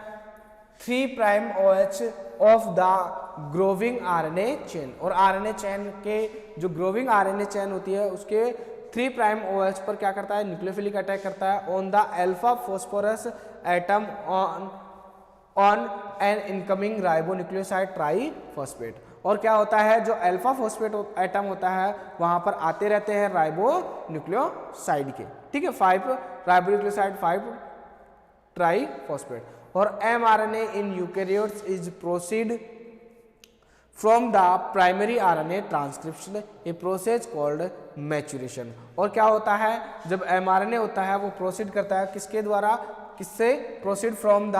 S1: 3 prime OH of the growing RNA chain. और आरएनए चेन के जो ग्रोविंग आरएनए चेन होती है उसके 3 प्राइम OH पर क्या करता है, न्यूक्लियोफिलिक अटैक करता है on the alpha phosphorus atom on an incoming ribonucleoside triphosphate. और क्या होता है, जो अल्फा फॉस्फेट एटम होता है वहां पर आते रहते हैं राइबोन्यूक्लियोसाइड के। ठीक है, 5 राइबोन्यूक्लियोसाइड 5 ट्राइफॉस्फेट। और mRNA in eukaryotes is proceed from the primary RNA transcription a process called maturation. और क्या होता है, जब एमआरएनए होता है वो प्रोसीड करता है किसके द्वारा, किससे, proceed from the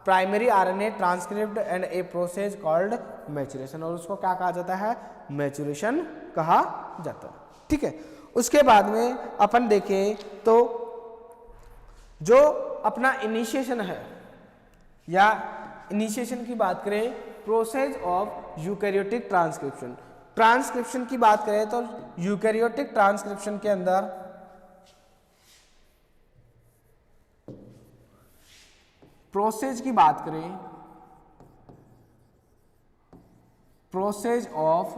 S1: primary RNA transcript and a process called maturation. और उसको क्या कहा जाता है, मैच्यूरेशन कहा जाता है। ठीक है, उसके बाद में अपन देखें तो जो अपना इनिशिएशन है या इनिशिएशन की बात करें, process of eukaryotic transcription. Transcription की बात करें तो यूकैरियोटिक ट्रांसक्रिप्शन के अंदर प्रोसेस की बात करें, process of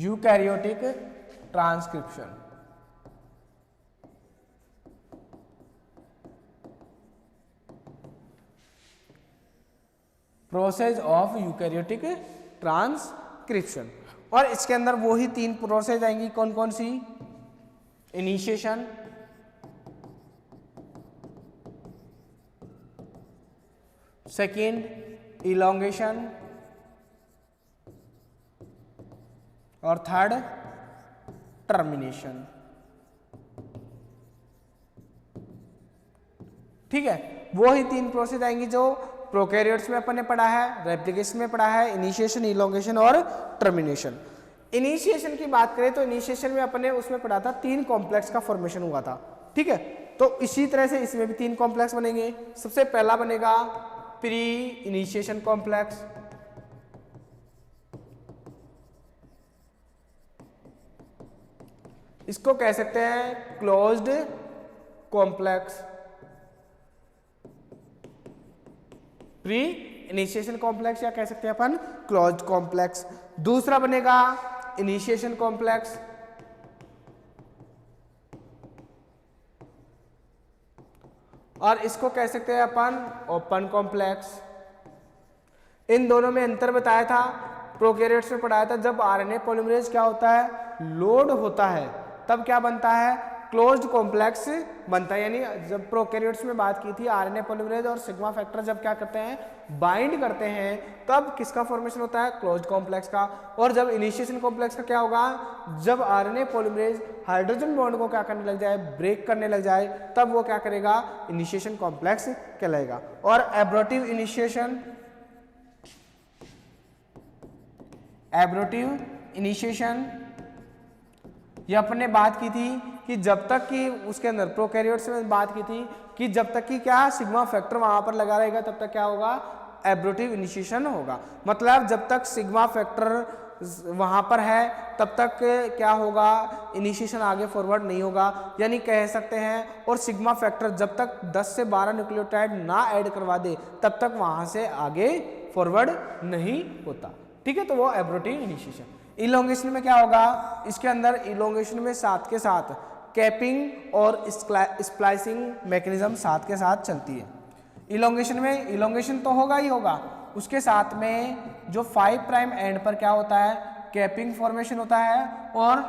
S1: eukaryotic transcription. Process of eukaryotic transcription. और इसके अंदर वो ही 3 प्रोसेस आएंगी, कौन कौन सी? इनिशिएशन, सेकेंड इलोंगेशन और थर्ड टर्मिनेशन। ठीक है, वो ही 3 प्रोसेस आएंगी जो प्रोकैरियोट्स में अपन ने पढ़ा है, रेप्लिकेशन में पढ़ा है, इनिशिएशन, इलोंगेशन और टर्मिनेशन। इनिशिएशन की बात करें तो इनिशिएशन में अपन ने उसमें पढ़ा था 3 कॉम्प्लेक्स का फॉर्मेशन हुआ था। ठीक है, तो इसी तरह से इसमें भी 3 कॉम्प्लेक्स बनेंगे। सबसे पहला बनेगा प्री इनिशिएशन कॉम्प्लेक्स, इसको कह सकते हैं closed complex, pre initiation complex, या कह सकते हैं अपन क्लोज्ड कॉम्प्लेक्स। दूसरा बनेगा इनिशिएशन कॉम्प्लेक्स, और इसको कह सकते हैं अपन ओपन कॉम्प्लेक्स। इन दोनों में अंतर बताया था, प्रोकैरियोट्स में पढ़ाया था, जब आरएनए पॉलीमरेज क्या होता है, लोड होता है, तब क्या बनता है, क्लोज्ड कॉम्प्लेक्स बनता है। यानी जब प्रोकैरियोट्स में बात की थी, आरएनए पॉलीमरेज और सिग्मा फैक्टर जब क्या करते हैं, बाइंड करते हैं, तब किसका फॉर्मेशन होता है, क्लोज्ड कॉम्प्लेक्स का। और जब इनिशिएशन कॉम्प्लेक्स का क्या होगा, जब आरएनए पॉलीमरेज हाइड्रोजन बॉन्ड को क्या करने लग जाए, ब्रेक करने लग जाए, तब वो क्या करेगा, इनिशिएशन कॉम्प्लेक्स कहलाएगा। और एब्रोटिव इनिशिएशन, एब्रोटिव इनिशिएशन, ये अपन ने बात की थी कि जब तक कि उसके अंदर प्रोकैरियोट्स में बात की थी कि जब तक कि क्या सिग्मा फैक्टर वहां पर लगा रहेगा तब तक क्या होगा, एब्रोटिव इनिशिएशन होगा। मतलब जब तक सिग्मा फैक्टर वहां पर है तब तक क्या होगा, इनिशिएशन आगे फॉरवर्ड नहीं होगा, यानी कह सकते हैं। और सिग्मा फैक्टर जब तक 10 से 12 न्यूक्लियोटाइड ना ऐड करवा दे तब तक वहां से आगे फॉरवर्ड नहीं होता। ठीक है, तो वो एब्रोटिव इनिशिएशन। इलोंगेशन में क्या होगा, इसके अंदर इलोंगेशन में साथ के साथ कैपिंग और स्प्लाइसिंग मैकेनिज्म साथ के साथ चलती है। इलोंगेशन में इलोंगेशन तो होगा ही होगा, उसके साथ में जो 5 प्राइम एंड पर क्या होता है, कैपिंग फॉर्मेशन होता है, और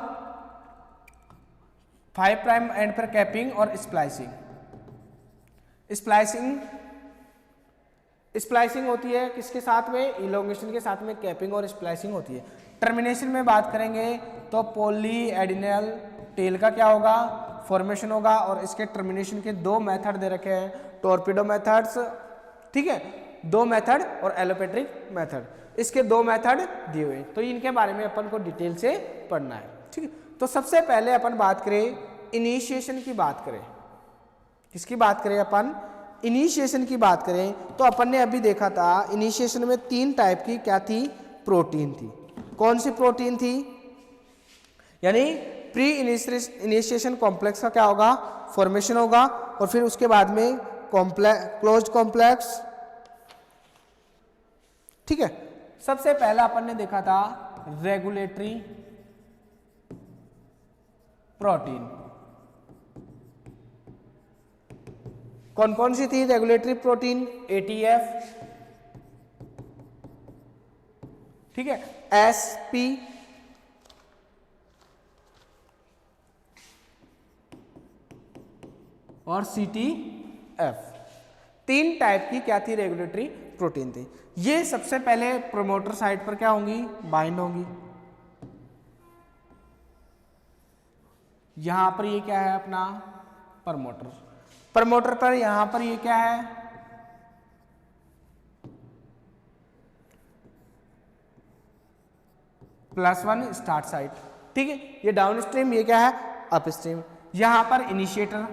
S1: 5 प्राइम एंड पर कैपिंग और स्प्लाइसिंग। स्प्लाइसिंग होती है किसके साथ में, इलोंगेशन के साथ में कैपिंग और स्प्लाइसिंग होती है। टर्मिनेशन में बात करेंगे तो पॉली एडिनल टेल का क्या होगा, फॉर्मेशन होगा। और इसके टर्मिनेशन के 2 मेथड दे रखे हैं, टॉर्पिडो मेथड्स, ठीक है, 2 मेथड और एलोपेट्रिक मेथड। इसके 2 मेथड दिए हुए, तो इनके बारे में अपन को डिटेल से पढ़ना है। ठीक है, तो सबसे पहले अपन बात करें इनिशिएशन की बात करें, किसकी बात करें अपन, इनिशिएशन की बात करें तो अपन ने अभी देखा था इनिशिएशन में 3 टाइप की क्या थी, प्रोटीन थी। कौन सी प्रोटीन थी, यानी प्री इनिशिएशन कॉम्प्लेक्स का क्या होगा, फॉर्मेशन होगा, और फिर उसके बाद में क्लोज्ड कॉम्प्लेक्स। ठीक है, सबसे पहला अपन ने देखा था रेगुलेटरी प्रोटीन। कौन कौन सी थी रेगुलेटरी प्रोटीन, ATF, ठीक है, SP, और CTF। 3 टाइप की क्या थी, रेगुलेटरी प्रोटीन थी। ये सबसे पहले प्रोमोटर साइट पर क्या होंगी, बाइंड होंगी। यहां पर ये क्या है अपना प्रमोटर, प्रमोटर पर यहां पर ये क्या है, +1 स्टार्ट साइट। ठीक है, ये डाउन स्ट्रीम, ये क्या है अप स्ट्रीम। यहां पर इनिशिएटर,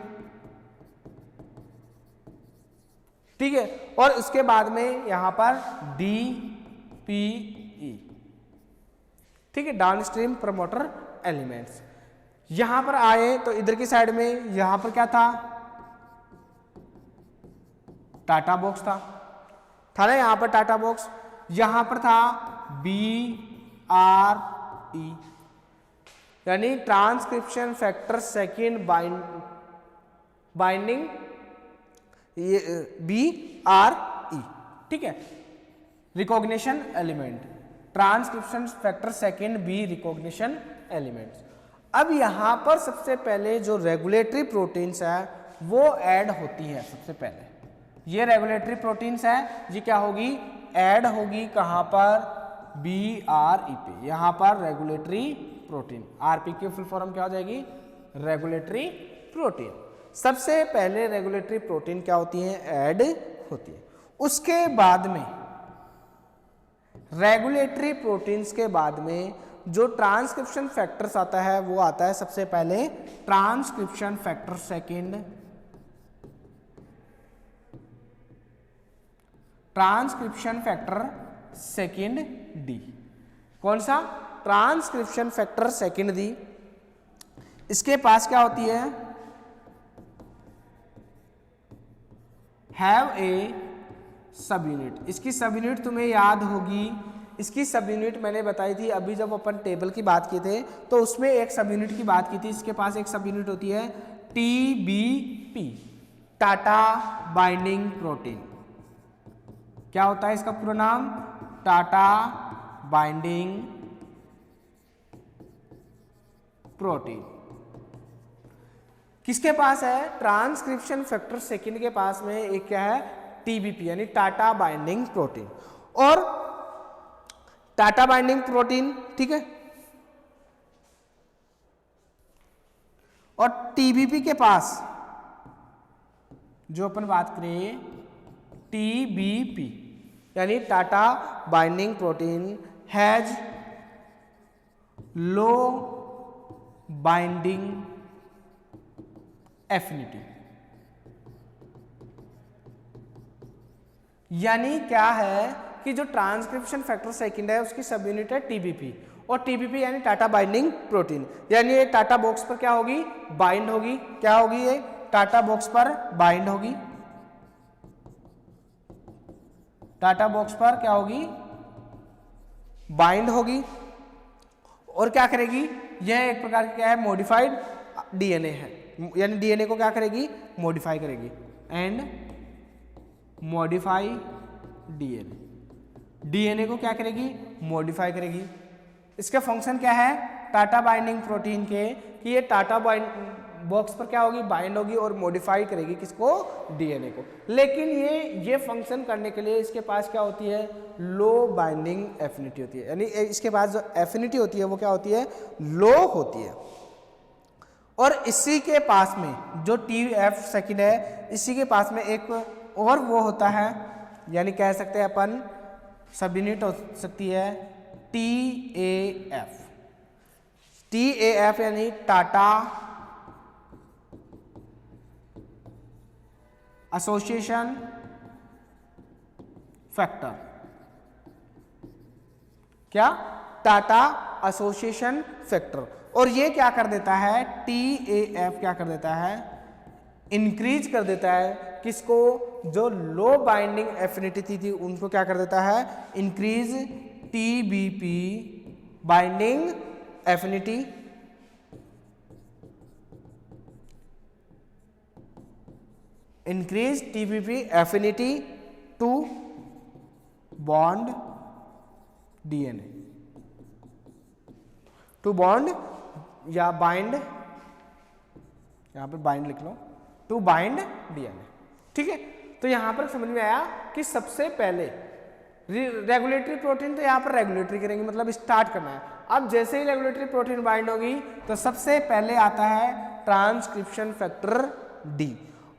S1: ठीक है, और उसके बाद में यहां पर DPE, ठीक है, डाउन स्ट्रीम प्रमोटर एलिमेंट्स। यहां पर आए तो इधर की साइड में यहां पर क्या था, टाटा बॉक्स था ना, यहां पर टाटा बॉक्स, यहां पर था BRE, यानी transcription factor second binding BRE, ठीक है, recognition element, transcription factor second B recognition elements. अब यहां पर सबसे पहले जो रेगुलेटरी प्रोटीन्स है वो ऐड होती है। सबसे पहले ये रेगुलेटरी प्रोटीन्स है, ये क्या होगी, ऐड होगी कहां पर, BRE पे। यहां पर रेगुलेटरी प्रोटीन, RP की फुल फॉर्म क्या हो जाएगी, रेगुलेटरी प्रोटीन। सबसे पहले रेगुलेटरी प्रोटीन क्या होती है, ऐड होती है। उसके बाद में रेगुलेटरी प्रोटीन्स के बाद में जो ट्रांसक्रिप्शन फैक्टर्स आता है वो आता है सबसे पहले transcription factor second, transcription factor second D। कौन सा, ट्रांसक्रिप्शन फैक्टर सेकेंड D। इसके पास क्या होती है, हैव ए सब यूनिट। इसकी सब यूनिट तुम्हें याद होगी, इसकी सब यूनिट मैंने बताई थी अभी जब अपन टेबल की बात की थे, तो उसमें एक सब यूनिट की बात की थी। इसके पास एक सब यूनिट होती है TBP, टाटा बाइंडिंग प्रोटीन। क्या होता है इसका पूरा नाम, टाटा बाइंडिंग प्रोटीन। किसके पास है, ट्रांसक्रिप्शन फैक्टर सेकेंड के पास में एक क्या है, TBP यानी टाटा बाइंडिंग प्रोटीन। और टाटा बाइंडिंग प्रोटीन, ठीक है, और TBP के पास जो अपन बात करें TBP यानी TATA binding protein has low binding affinity. यानी क्या है कि जो ट्रांसक्रिप्शन फैक्टर सेकेंड है उसकी सब यूनिट है TBP, और TBP यानी टाटा बाइंडिंग प्रोटीन। यानी ये टाटा बॉक्स पर क्या होगी, बाइंड होगी। क्या होगी, ये टाटा बॉक्स पर बाइंड होगी, टाटा बॉक्स पर क्या होगी, बाइंड होगी। और क्या करेगी, यह एक प्रकार की क्या है, मॉडिफाइड DNA है, यानी DNA को क्या करेगी, मॉडिफाई करेगी। एंड मॉडिफाई DNA को क्या करेगी, मॉडिफाई करेगी। इसका फंक्शन क्या है टाटा बाइंडिंग प्रोटीन के, कि ये टाटा बॉक्स पर क्या होगी, बाइंड होगी और मॉडिफाई करेगी किसको, DNA को। लेकिन ये फंक्शन करने के लिए इसके पास क्या होती है, लो बाइंडिंग एफिनिटी होती है। यानी इसके पास जो एफिनिटी होती है वो क्या होती है, लो होती है। और इसी के पास में जो TF सेकेंड है, इसी के पास में एक और वो होता है, यानी कह सकते हैं अपन सब यूनिट हो सकती है TAF। TAF यानी टाटा एसोसिएशन फैक्टर। क्या, टाटा एसोसिएशन फैक्टर। और ये क्या कर देता है, TAF क्या कर देता है, इंक्रीज कर देता है किसको, जो लो बाइंडिंग एफिनिटी थी उनको क्या कर देता है, increase TBP binding affinity, increase TBP affinity to bond DNA, to bond या बाइंड, यहां पे बाइंड लिख लो, टू बाइंड DNA। ठीक है, तो यहां पर समझ में आया कि सबसे पहले रेगुलेटरी प्रोटीन, तो यहां पर रेगुलेटरी करेंगे मतलब स्टार्ट करना है। अब जैसे ही रेगुलेटरी प्रोटीन बाइंड होगी तो सबसे पहले आता है ट्रांसक्रिप्शन फैक्टर D।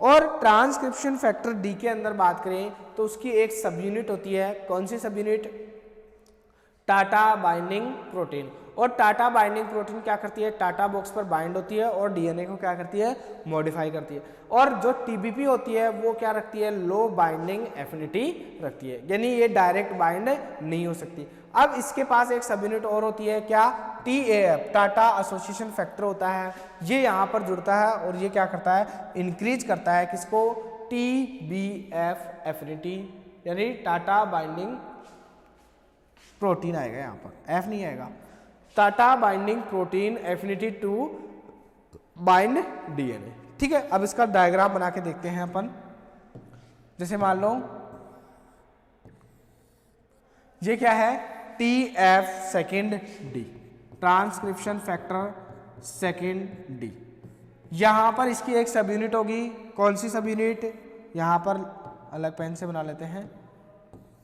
S1: और ट्रांसक्रिप्शन फैक्टर D के अंदर बात करें तो उसकी एक सब यूनिट होती है, कौन सी सब यूनिट, टाटा बाइंडिंग प्रोटीन। और टाटा बाइंडिंग प्रोटीन क्या करती है, टाटा बॉक्स पर बाइंड होती है और DNA को क्या करती है, मॉडिफाई करती है। और जो TBP होती है वो क्या रखती है, लो बाइंडिंग एफिनिटी रखती है, यानी ये डायरेक्ट बाइंड नहीं हो सकती। अब इसके पास एक सब यूनिट और होती है, क्या, TAF, टाटा एसोसिएशन फैक्टर होता है। ये यहाँ पर जुड़ता है और ये क्या करता है, इंक्रीज करता है किसको, TBF एफिनिटी, यानी टाटा बाइंडिंग प्रोटीन आएगा, यहाँ पर F नहीं आएगा। TATA binding protein affinity to bind DNA. ठीक है, अब इसका डायग्राम बना के देखते हैं अपन। जैसे मान लो ये क्या है, TF second D, transcription factor second D. यहां पर इसकी एक सब यूनिट होगी, कौन सी सब यूनिट, यहां पर अलग पेन से बना लेते हैं।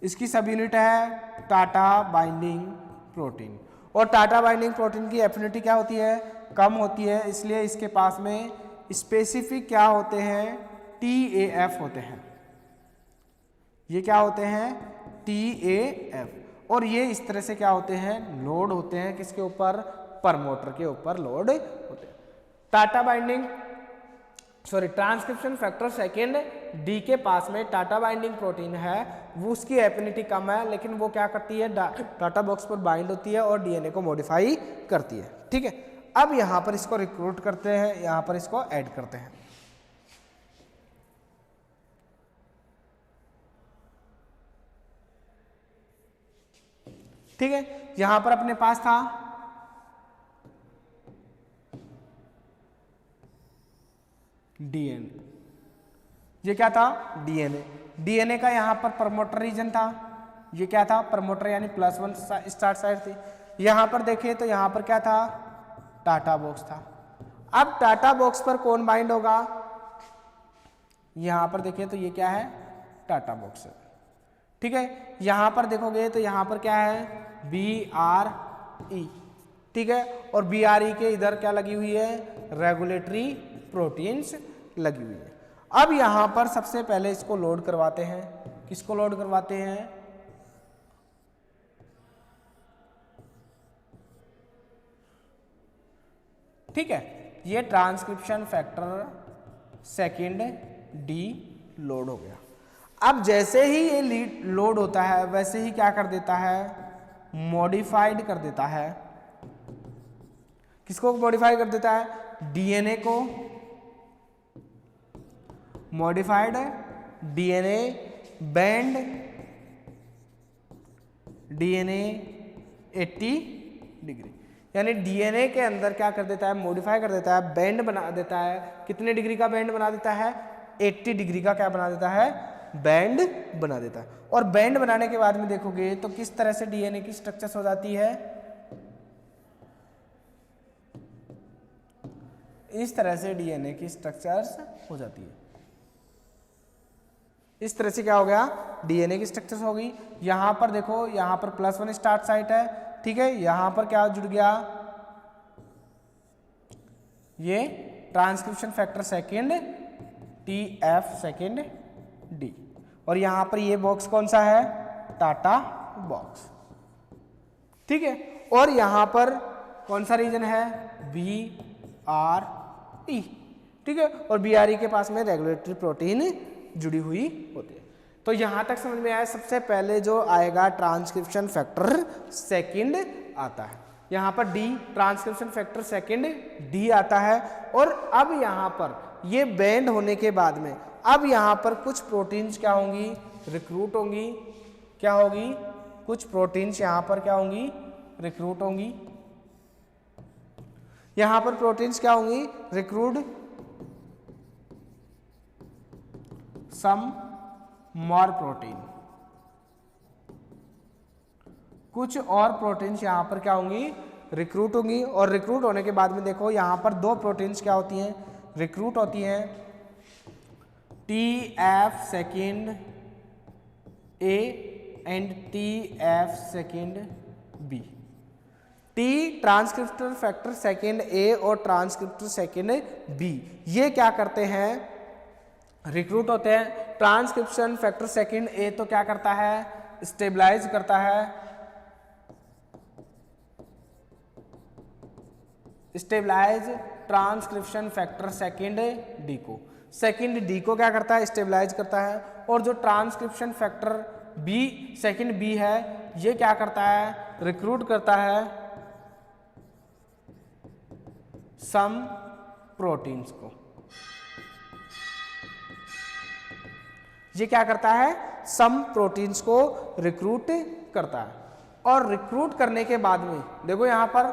S1: इसकी सब यूनिट है टाटा बाइंडिंग प्रोटीन, और टाटा बाइंडिंग प्रोटीन की एफिनिटी क्या होती है, कम होती है, इसलिए इसके पास में स्पेसिफिक क्या होते हैं, TAF होते हैं। ये क्या होते हैं, TAF, और ये इस तरह से क्या होते हैं, लोड होते हैं, किसके ऊपर, प्रमोटर के ऊपर लोड होते हैं। TATA binding transcription factor second D के पास में टाटा बाइंडिंग प्रोटीन है, वो उसकी एफिनिटी कम है, लेकिन वो क्या करती है, टाटा बॉक्स पर बाइंड होती है और डीएनए को मॉडिफाई करती है। ठीक है, अब यहां पर इसको रिक्रूट करते हैं, यहां पर इसको ऐड करते हैं। ठीक है, यहां पर अपने पास था डीएनए, ये क्या था, डीएनए। डीएनए का यहां पर प्रमोटर रीजन था, ये क्या था, प्रमोटर यानी +1 स्टार्ट साइड थी। यहां पर देखें तो यहां पर क्या था, टाटा बॉक्स था। अब टाटा बॉक्स पर कौन बाइंड होगा, यहां पर देखें तो ये क्या है, टाटा बॉक्स है। ठीक है, यहां पर देखोगे तो यहां पर क्या है, BRE। ठीक है, और BRE के इधर क्या लगी हुई है, रेगुलेटरी प्रोटीन्स लगी हुई है। अब यहां पर सबसे पहले इसको लोड करवाते हैं, किसको लोड करवाते हैं, ठीक है, ये transcription factor second D load हो गया। अब जैसे ही ये लोड होता है वैसे ही क्या कर देता है, मॉडिफाइड कर देता है, किसको मॉडिफाई कर देता है, डीएनए को। Modified DNA band, DNA 80 degree, यानी डीएनए के अंदर क्या कर देता है, मॉडिफाई कर देता है, बैंड बना देता है। कितने डिग्री का बैंड बना देता है, 80 डिग्री का क्या बना देता है, बैंड बना देता है। और बैंड बनाने के बाद में देखोगे तो किस तरह से डीएनए की स्ट्रक्चर्स हो जाती है, इस तरह से डीएनए की स्ट्रक्चर्स हो जाती है। इस तरह से क्या हो गया, डीएनए की स्ट्रक्चर्स हो गई। यहां पर देखो, यहां पर +1 स्टार्ट साइट है। ठीक है, यहां पर क्या जुड़ गया, ये transcription factor second TF second D, और यहां पर ये बॉक्स कौन सा है, टाटा बॉक्स। ठीक है, और यहां पर कौन सा रीजन है, BRE। ठीक है, और BRE के पास में रेगुलेटरी प्रोटीन जुड़ी हुई होती है। तो यहां तक समझ में आया। सबसे पहले जो आएगा ट्रांसक्रिप्शन फैक्टर सेकेंड आता है, यहां पर D transcription factor second D आता है। और अब यहां पर ये बैंड होने के बाद में अब यहां पर कुछ प्रोटीन्स क्या होंगी, रिक्रूट होंगी। क्या होगी, कुछ प्रोटीन्स यहां पर क्या होंगी, रिक्रूट होंगी। यहां पर प्रोटीन्स क्या होंगी, रिक्रूट सम मोर प्रोटीन, कुछ और प्रोटीन्स यहां पर क्या होंगी, रिक्रूट होंगी। और रिक्रूट होने के बाद में देखो यहां पर दो प्रोटीन्स क्या होती हैं, रिक्रूट होती हैं, TF second A and TF second B। T transcriptor factor second A और ट्रांसक्रिप्टर सेकेंड B, ये क्या करते हैं, रिक्रूट होते हैं। ट्रांसक्रिप्शन फैक्टर सेकेंड A तो क्या करता है, स्टेबलाइज करता है, stabilise transcription factor second D को। सेकेंड D को क्या करता है, स्टेबलाइज करता है। और जो transcription factor B second B है, ये क्या करता है, रिक्रूट करता है सम प्रोटीन्स को। ये क्या करता है, सम प्रोटीन्स को रिक्रूट करता है। और रिक्रूट करने के बाद में देखो यहां पर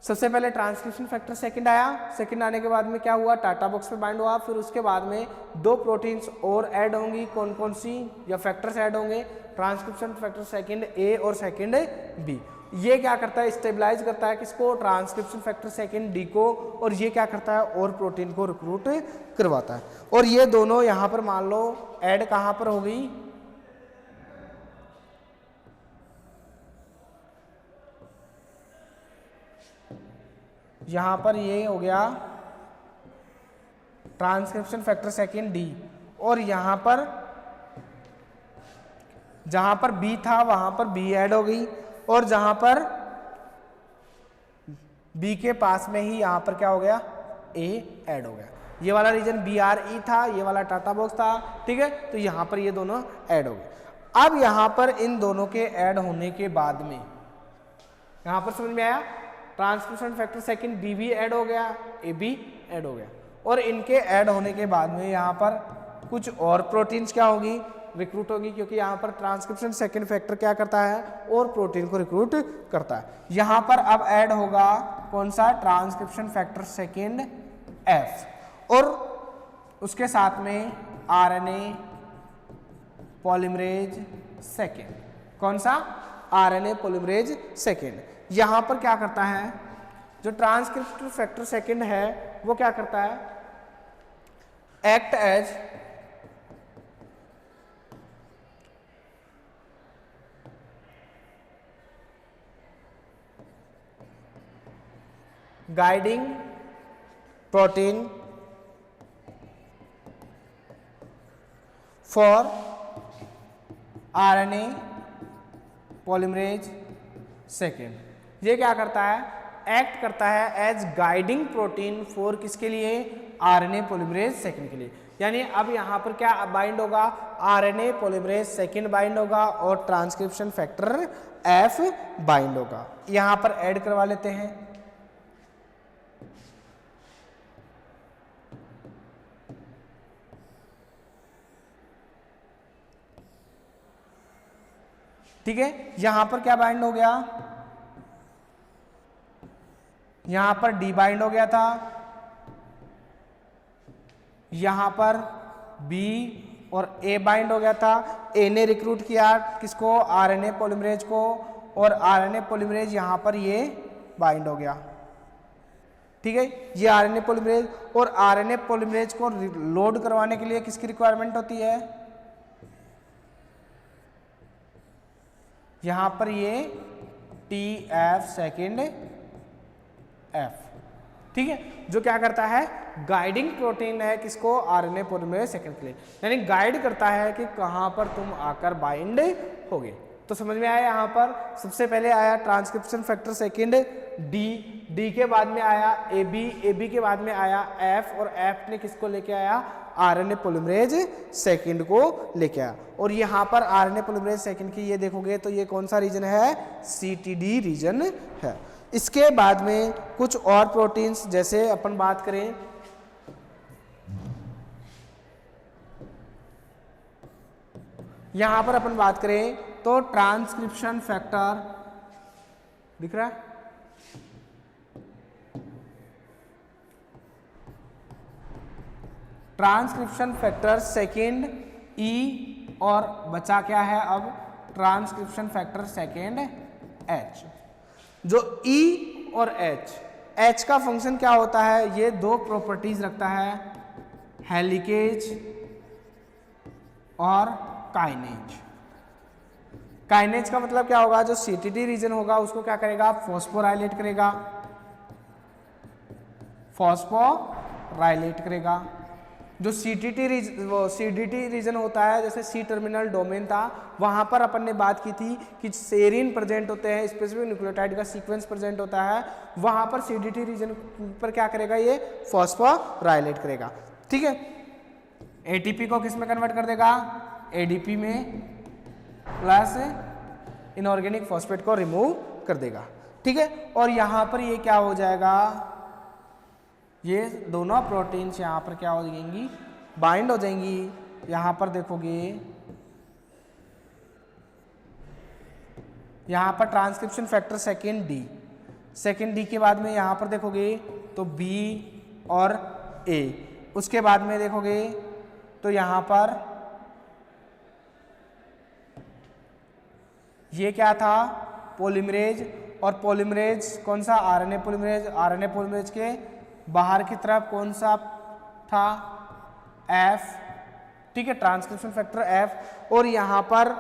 S1: सबसे पहले ट्रांसक्रिप्शन फैक्टर सेकंड आया, सेकंड आने के बाद में क्या हुआ, टाटा बॉक्स पे बाइंड हुआ, फिर उसके बाद में दो प्रोटीन्स और ऐड होंगी, कौन कौन सी, या फैक्टर्स ऐड होंगे, ट्रांसक्रिप्शन फैक्टर सेकंड ए और सेकंड बी। ये क्या करता है, स्टेबलाइज करता है किसको, ट्रांसक्रिप्शन फैक्टर सेकंड डी को, और ये क्या करता है, और प्रोटीन को रिक्रूट करवाता है। और ये दोनों यहाँ पर मान लो ऐड कहाँ पर हो गई, यहाँ पर ये हो गया ट्रांसक्रिप्शन फैक्टर सेकंड डी, और यहाँ पर जहाँ पर बी था वहाँ पर बी ऐड हो गई, और जहाँ पर बी के पास में ही यहाँ पर क्या हो गया, ए ऐड हो गया। ये वाला रीजन बी आर ई था, ये वाला टाटा बॉक्स था, ठीक है, तो यहाँ पर ये दोनों ऐड हो गए। अब यहाँ पर इन दोनों के ऐड होने के बाद में यहाँ पर समझ में आया, ट्रांसक्रिप्शन फैक्टर सेकंड डी भी ऐड हो गया, ए भी ऐड हो गया, और इनके ऐड होने के बाद में यहाँ पर कुछ और प्रोटीन्स क्या होगी, रिक्रूट होगी, क्योंकि यहाँ पर ट्रांसक्रिप्शन सेकंड फैक्टर क्या करता है, और प्रोटीन को रिक्रूट करता है। यहाँ पर अब ऐड होगा कौन सा, ट्रांसक्रिप्शन फैक्टर सेकंड एफ, और उसके साथ में आरएनए पॉलीमरेज सेकंड, कौन सा, आरएनए पॉलीमरेज सेकंड। यहाँ पर क्या करता है, जो ट्रांसक्रिप्शन फैक्टर सेकंड है वो क्या करता है, act as guiding protein for RNA polymerase second. ये क्या करता है, एक्ट करता है एज गाइडिंग प्रोटीन फॉर किसके लिए, आरएनए पॉलीमरेज सेकेंड के लिए। यानी अब यहाँ पर क्या बाइंड होगा, आरएनए पॉलीमरेज सेकेंड बाइंड होगा, और ट्रांसक्रिप्शन फैक्टर एफ बाइंड होगा। यहाँ पर ऐड करवा लेते हैं, ठीक है। यहां पर क्या बाइंड हो गया, यहां पर डी बाइंड हो गया था, यहां पर बी और ए बाइंड हो गया था। ए ने रिक्रूट किया किसको, आरएनए पॉलीमरेज को, और आरएनए पॉलीमरेज यहां पर ये बाइंड हो गया, ठीक है। ये आरएनए पॉलीमरेज, और आरएनए पॉलीमरेज को लोड करवाने के लिए किसकी रिक्वायरमेंट होती है, यहां पर ये टी एफ सेकेंड एफ, ठीक है, जो क्या करता है, गाइडिंग प्रोटीन है किसको, आरएनए पॉलीमरेज सेकेंड के लिए, यानी गाइड करता है कि कहां पर तुम आकर बाइंड होगे। तो समझ में आया, यहां पर सबसे पहले आया transcription factor second D, D के बाद में आया ए बी के बाद में आया एफ, और एफ ने किसको लेके आया, आरएनए पॉलीमरेज सेकेंड को लेके आया। और यहाँ पर आरएनए पॉलीमरेज सेकेंड की ये देखोगे तो ये कौन सा रीजन है, सीटीडी रीजन है। इसके बाद में कुछ और प्रोटीन्स, जैसे अपन बात करें यहां पर अपन बात करें तो ट्रांसक्रिप्शन फैक्टर दिख रहा है, ट्रांसक्रिप्शन फैक्टर सेकेंड ई, और बचा क्या है अब, ट्रांसक्रिप्शन फैक्टर सेकेंड एच। जो ई और एच का फंक्शन क्या होता है, ये दो प्रॉपर्टीज रखता है, हेलिकेज और काइनेज। काइनेज का मतलब क्या होगा, जो सीटीडी रीजन होगा उसको क्या करेगा, फॉस्फोराइलेट करेगा, फॉस्फोराइलेट करेगा। जो सीडीटी रीजन होता है, जैसे सी टर्मिनल डोमेन था, वहां पर अपन ने बात की थी कि सेरीन प्रेजेंट होते हैं, स्पेसिफिक न्यूक्लियोटाइड का सीक्वेंस प्रेजेंट होता है, वहां पर सीडीटी रीजन पर क्या करेगा, ये फॉस्फोराइलेट करेगा, ठीक है। एटीपी को किस में कन्वर्ट कर देगा, एडीपी में, प्लस इनऑर्गेनिक फॉस्फेट को रिमूव कर देगा, ठीक है। और यहां पर ये क्या हो जाएगा, ये दोनों प्रोटीन्स यहाँ पर क्या हो जाएंगी, बाइंड हो जाएंगी। यहाँ पर देखोगे, यहाँ पर transcription factor second D, second D के बाद में यहाँ पर देखोगे तो बी और ए, उसके बाद में देखोगे तो यहाँ पर ये क्या था, पॉलीमरेज, और पॉलीमरेज कौन सा, आरएनए पॉलीमरेज। आरएनए पॉलीमरेज के बाहर की तरफ कौन सा था, एफ, ठीक है, ट्रांसक्रिप्शन फैक्टर एफ। और यहाँ पर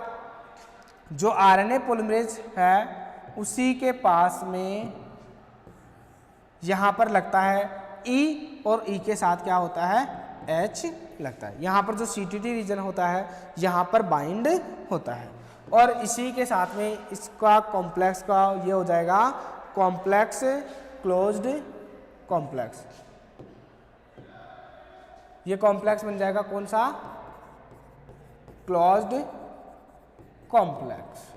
S1: जो आरएनए पॉलीमरेज है उसी के पास में यहाँ पर लगता है ई, और ई के साथ क्या होता है, एच लगता है। यहाँ पर जो सीटीटी रीजन होता है यहाँ पर बाइंड होता है, और इसी के साथ में इसका कॉम्प्लेक्स का ये हो जाएगा कॉम्प्लेक्स क्लोज्ड कॉम्प्लेक्स। ये कॉम्प्लेक्स बन जाएगा कौन सा, क्लोज्ड कॉम्प्लेक्स,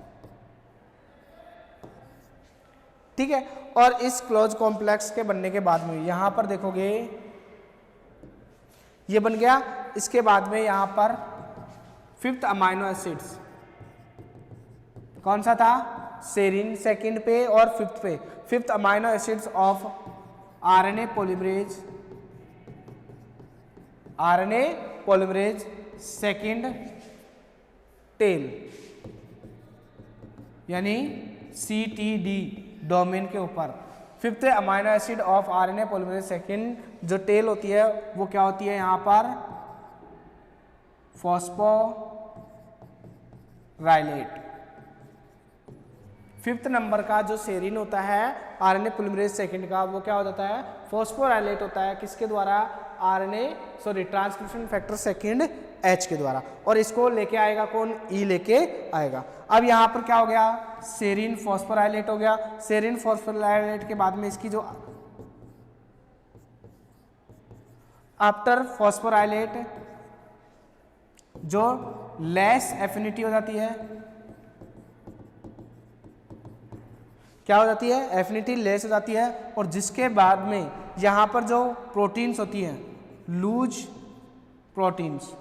S1: ठीक है। और इस क्लोज कॉम्प्लेक्स के बनने के बाद में यहां पर देखोगे ये बन गया। इसके बाद में यहां पर फिफ्थ अमाइनो एसिड्स कौन सा था, सेरीन सेकंड पे और फिफ्थ पे, fifth amino acids of RNA polymerase, RNA polymerase second tail, यानी सीटीडी डोमेन के ऊपर। Fifth amino acid of RNA polymerase second जो टेल होती है वो क्या होती है, यहां पर फॉस्फोराइलेट। फिफ्थ नंबर का जो सेरीन होता है आरएनए पॉलीमरेज सेकंड का, वो क्या हो जाता है, फॉस्फोराइलेट होता है। किसके द्वारा, ट्रांसक्रिप्शन फैक्टर सेकंड एच के द्वारा। और इसको लेके आएगा कौन, ई लेके आएगा। अब यहाँ पर क्या हो गया, सेरीन फॉस्फोराइलेट हो गया। सेरीन फॉस्फोराइलेट के बाद में इसकी जो आफ्टर फॉस्फोराइलेट जो लेस एफिनिटी हो जाती है, क्या हो जाती है, एफिनिटी लेस हो जाती है। और जिसके बाद में यहाँ पर जो प्रोटीन्स होती हैं, लूज प्रोटीन्स,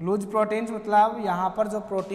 S1: लूज प्रोटीन्स मतलब यहाँ पर जो प्रोटीन